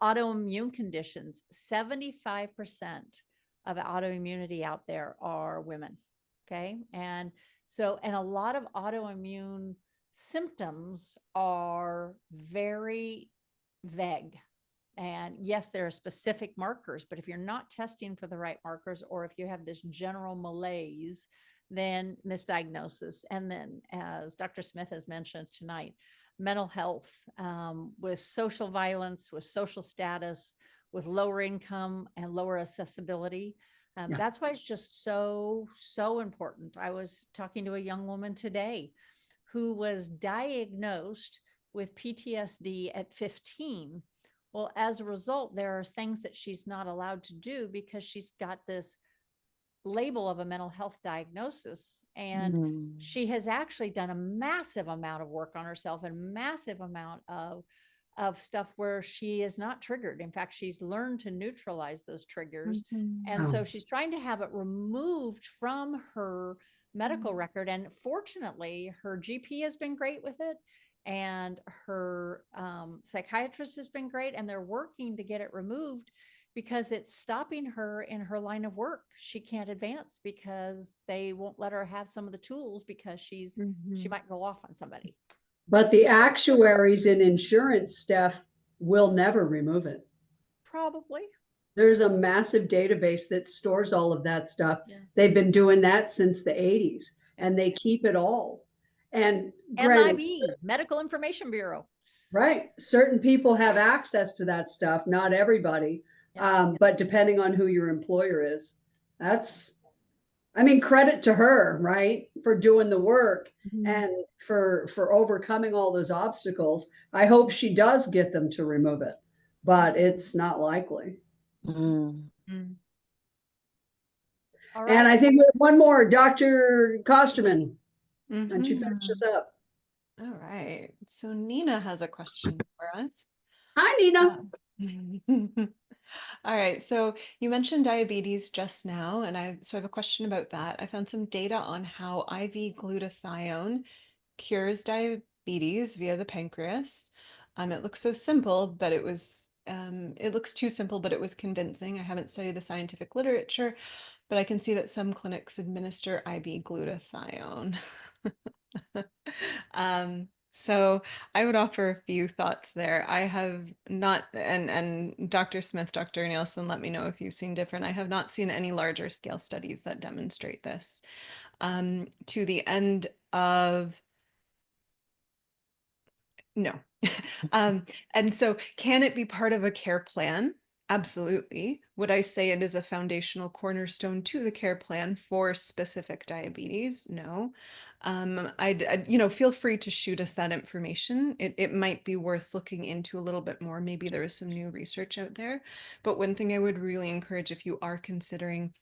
Autoimmune conditions, 75% of autoimmunity out there are women. Okay. And a lot of autoimmune symptoms are very vague. And yes, there are specific markers, but if you're not testing for the right markers, or if you have this general malaise, then misdiagnosis. And then, as Dr. Smith has mentioned tonight, mental health, with social violence, with social status, with lower income and lower accessibility. Yeah. That's why it's just so, so important. I was talking to a young woman today who was diagnosed with PTSD at 15. Well, as a result, there are things that she's not allowed to do because she's got this label of a mental health diagnosis. And Mm. she has actually done a massive amount of work on herself and massive amount of stuff where she is not triggered. In fact, she's learned to neutralize those triggers. And Mhm. Oh, so she's trying to have it removed from her medical record. And fortunately, her GP has been great with it. And her psychiatrist has been great. And they're working to get it removed because it's stopping her in her line of work. She can't advance because they won't let her have some of the tools because she Mhm. might go off on somebody. but the actuaries in insurance stuff will never remove it. Probably. There's a massive database that stores all of that stuff. Yeah. They've been doing that since the 80s, Yeah. and they keep it all. And granted, MIB, Medical Information Bureau. right, certain people have access to that stuff, not everybody. Yep. But depending on who your employer is, that's, I mean, credit to her, right, for doing the work Mhm. and for overcoming all those obstacles. I hope she does get them to remove it, but it's not likely. Mm. Mm. All And right. I think we have one more, Dr. Kosterman. And she finishes Mhm. up. All right. So Nina has a question for us. Hi, Nina. Um, All right. So you mentioned diabetes just now, and I have a question about that. I found some data on how IV glutathione cures diabetes via the pancreas. It looks so simple, but it looks too simple, but it was convincing. I haven't studied the scientific literature, but I can see that some clinics administer IV glutathione. So I would offer a few thoughts there. I have not, and Dr. Smith, Dr. Nielsen, let me know if you've seen different. I have not seen any larger scale studies that demonstrate this. To the end of no. And so can it be part of a care plan? Absolutely. Would I say it is a foundational cornerstone to the care plan for specific diabetes? No. I'd feel free to shoot us that information. It might be worth looking into a little bit more. Maybe there is some new research out there. But one thing I would really encourage if you are considering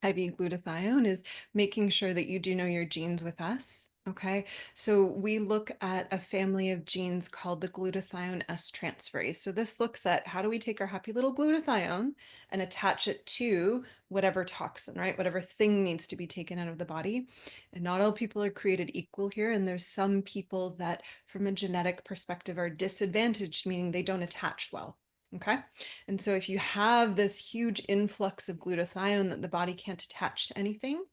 IV glutathione is making sure that you do know your genes with us. Okay. So we look at a family of genes called the glutathione S transferase. So this looks at how do we take our happy little glutathione and attach it to whatever toxin, right? Whatever thing needs to be taken out of the body. And not all people are created equal here. And there's some people that, from a genetic perspective, are disadvantaged, meaning they don't attach well. Okay. And so if you have this huge influx of glutathione that the body can't attach to anything,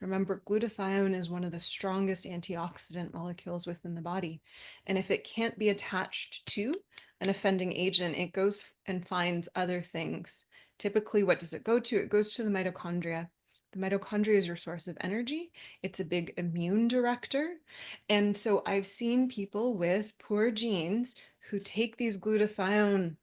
remember glutathione is one of the strongest antioxidant molecules within the body. And if it can't be attached to an offending agent, it goes and finds other things. Typically, what does it go to? It goes to the mitochondria. The mitochondria is your source of energy. It's a big immune director. And so I've seen people with poor genes who take these glutathione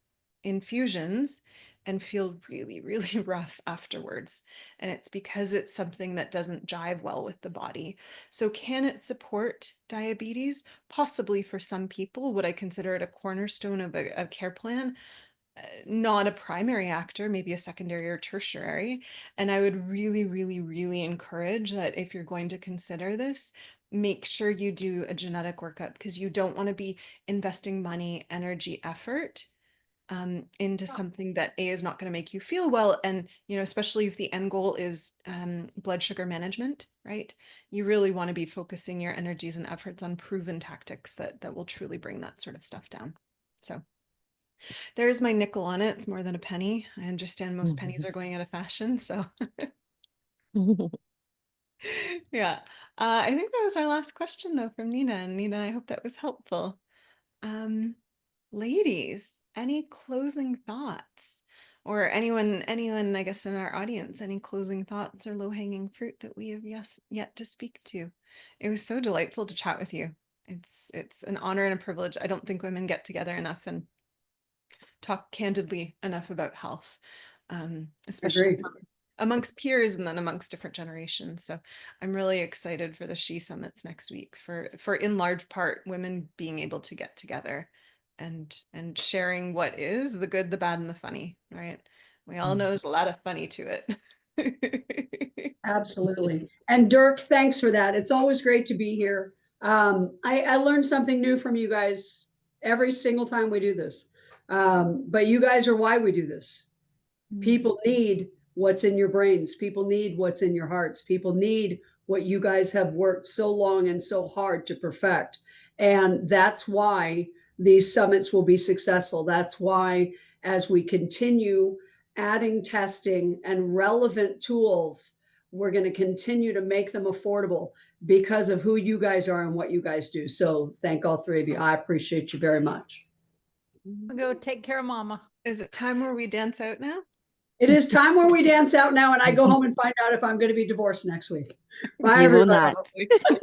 infusions and feel really, really rough afterwards. And it's because it's something that doesn't jive well with the body. So can it support diabetes? Possibly for some people. Would I consider it a cornerstone of a care plan? Not a primary actor, maybe a secondary or tertiary. And I would really, really, really encourage that if you're going to consider this, make sure you do a genetic workup, because you don't want to be investing money, energy, effort into something that A, is not going to make you feel well. And, especially if the end goal is blood sugar management, right? You really want to be focusing your energies and efforts on proven tactics that will truly bring that sort of stuff down. So there's my nickel on it. It's more than a penny. I understand most pennies are going out of fashion. So yeah, I think that was our last question though from Nina. And Nina, I hope that was helpful. Ladies, any closing thoughts? Or anyone, I guess, in our audience, any closing thoughts or low-hanging fruit that we have yet to speak to? It was so delightful to chat with you. It's an honor and a privilege. I don't think women get together enough and talk candidly enough about health, especially Agreed. amongst peers and then amongst different generations. So I'm really excited for the She Summits next week for in large part women being able to get together and sharing what is the good, the bad, and the funny, right? We all know there's a lot of funny to it. Absolutely. And Dirk, thanks for that. It's always great to be here. I learned something new from you guys every single time we do this. But you guys are why we do this. People need what's in your brains. People need what's in your hearts. People need what you guys have worked so long and so hard to perfect. And that's why these summits will be successful. That's why, as we continue adding testing and relevant tools, we're going to continue to make them affordable because of who you guys are and what you guys do. So thank all three of you. I appreciate you very much. We'll go take care of mama. Is it time where we dance out now? It is time where we dance out now, and I go home and find out if I'm going to be divorced next week. Bye, You will everybody. not.